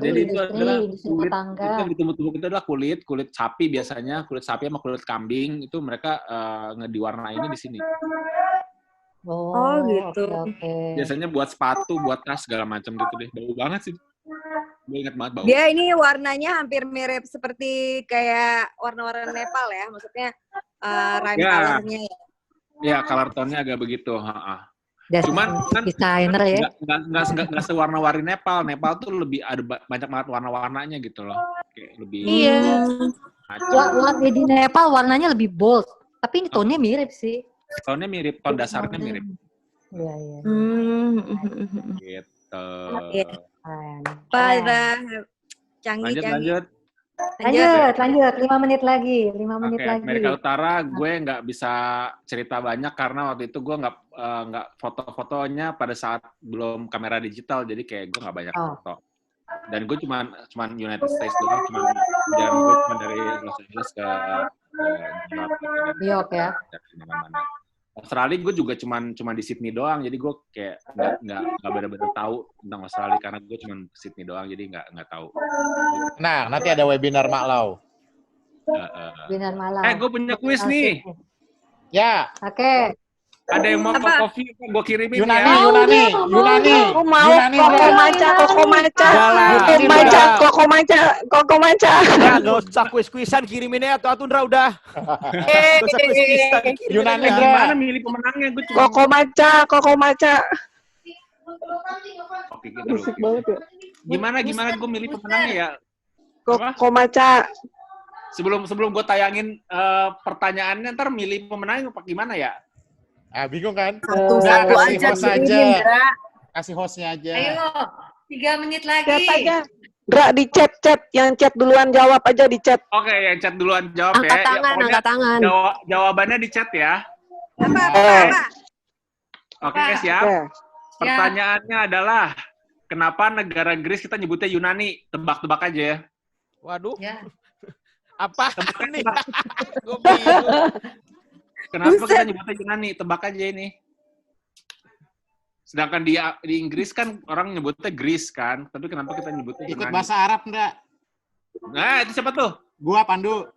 Jadi itu adalah kulit. Tangga. Itu ditumbuk-tumbuk itu adalah kulit sapi biasanya, kulit sapi sama kulit kambing itu mereka diwarnainnya di sini. Oh gitu. Okay. Biasanya buat sepatu, buat tas segala macam gitu deh. Bau banget sih. Gue ingat banget bau. Dia ini warnanya hampir mirip seperti kayak warna-warna Nepal ya, maksudnya rime color-nya ya. Ya, color tone-nya agak begitu. Cuman kan desainer ya. Nggak sewarna-warni Nepal. Nepal tuh lebih ada banyak banget warna-warnanya gitu loh. Kayak lebih. Iya. Di Nepal warnanya lebih bold, tapi ini tone-nya mirip sih. Tone-nya mirip, tone dasarnya mirip. Iya. Gitu. Pada canggih. Lanjut. 5 menit lagi. 5 menit lagi. Amerika Utara gue nggak bisa cerita banyak karena waktu itu gue nggak foto-fotonya pada saat belum kamera digital, jadi kayak gue nggak banyak foto. Dan gue cuma United States doang, dan gue cuma dari Los Angeles ke New York ya. Australia gue juga cuma di Sydney doang, jadi gue kayak nggak benar-benar tahu tentang Australia karena gue cuma di Sydney doang, jadi nggak tahu. Nah, nanti ada webinar Maklau. Webinar malam. Gue punya kuis nih. Ya. Oke. Ada yang mau kopi, gue kirimin Yunani. Aku mau Koko maca. Nggak usah kuis-kuisan, kirimin aja atau Ndra udah. Nggak usah kuis-kuisan. Yunani gimana milih pemenangnya? Gue cuma Koko maca. Oke, gitu. Gimana gue milih pemenangnya ya? Koko maca. Sebelum gue tayangin pertanyaannya, ntar milih pemenangnya gimana ya? Bingung kan? Satu aja. Kasih hostnya aja. Ayo, 3 menit lagi. Chat aja. Ndra, di chat. Yang chat duluan jawab aja di chat. Oke, yang chat duluan jawab Angkat tangan. Jawabannya di chat ya. Apa? Oke, siap. Pertanyaannya adalah, kenapa negara Greece kita nyebutnya Yunani? Tebak-tebak aja ya. Waduh. Ya. Apa nih? Kenapa kita nyebutnya Yunani? Tebak aja ini. Sedangkan di Inggris kan orang nyebutnya Greece kan, tapi kenapa kita nyebutnya Yunani? Ikut bahasa Arab enggak? Nah, itu siapa tuh? Gua, Pandu.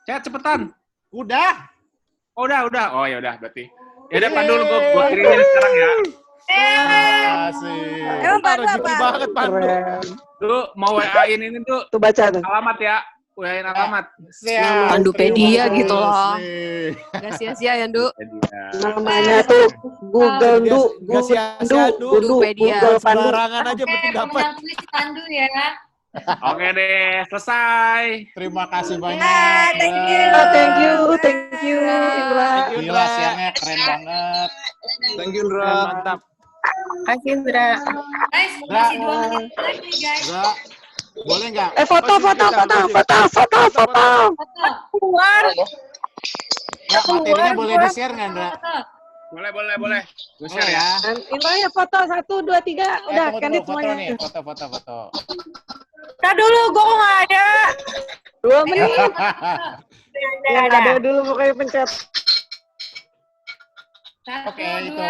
Chat cepetan. Udah. Oh, udah. Oh, ya udah berarti. Ya udah Pandu, gua kirimin sekarang ya. Asik. Emang Pandu Rezeki apa? banget Pandu. Keren. Lu mau WA-in ini tuh Tuh baca tuh. alamat ya. WA-in alamat. Siap. Pandupedia Terima gitu loh. kasih. Gak sia-sia ya, Du. Namanya tuh Google Gak sia-sia, Du. Pandupedia. Google Pandu. Sembarangan aja penting dapat. Yang tulis Pandu ya. Oke deh, selesai. Terima kasih banyak. Thank you. Thank you Indra. Gila, siangnya keren banget. Thank you, Indra. Mantap. Kasih, Indra. Guys, masih 2 menit lagi guys. Indra, boleh nggak? Foto. Keluar. Nggak, materinya boleh di-share nggak, Indra? Boleh. Gue share ya. Indra ya foto 1, 2, 3. Udah, candid foto semuanya. nih, foto. Nah dulu, gue kok nggak ada. 2 menit. Yang ada dulu pokoknya pencet. Oke, itu.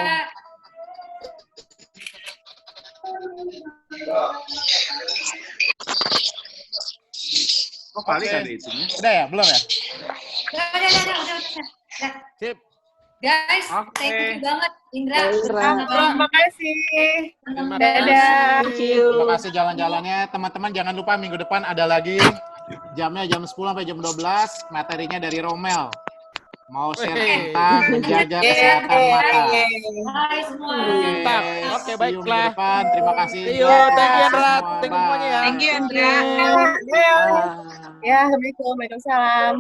Oh, paling ada itunya. Udah ya? Belum ya? Udah. Sip. Guys, thank you banget Indra. Terima kasih. Terima Dadah. kasih. Terima kasih jalan-jalannya. Teman-teman jangan lupa minggu depan ada lagi. Jamnya jam 10 sampai jam 12. Materinya dari Romel. Mau share tentang menjaga kesehatan mata. Hai semua. Mantap. Oke, baiklah. Terima kasih. See you. Thank you, Indra. Thank you semuanya ya. Thank you, Indra. Ya, Assalamualaikum. Waalaikumsalam.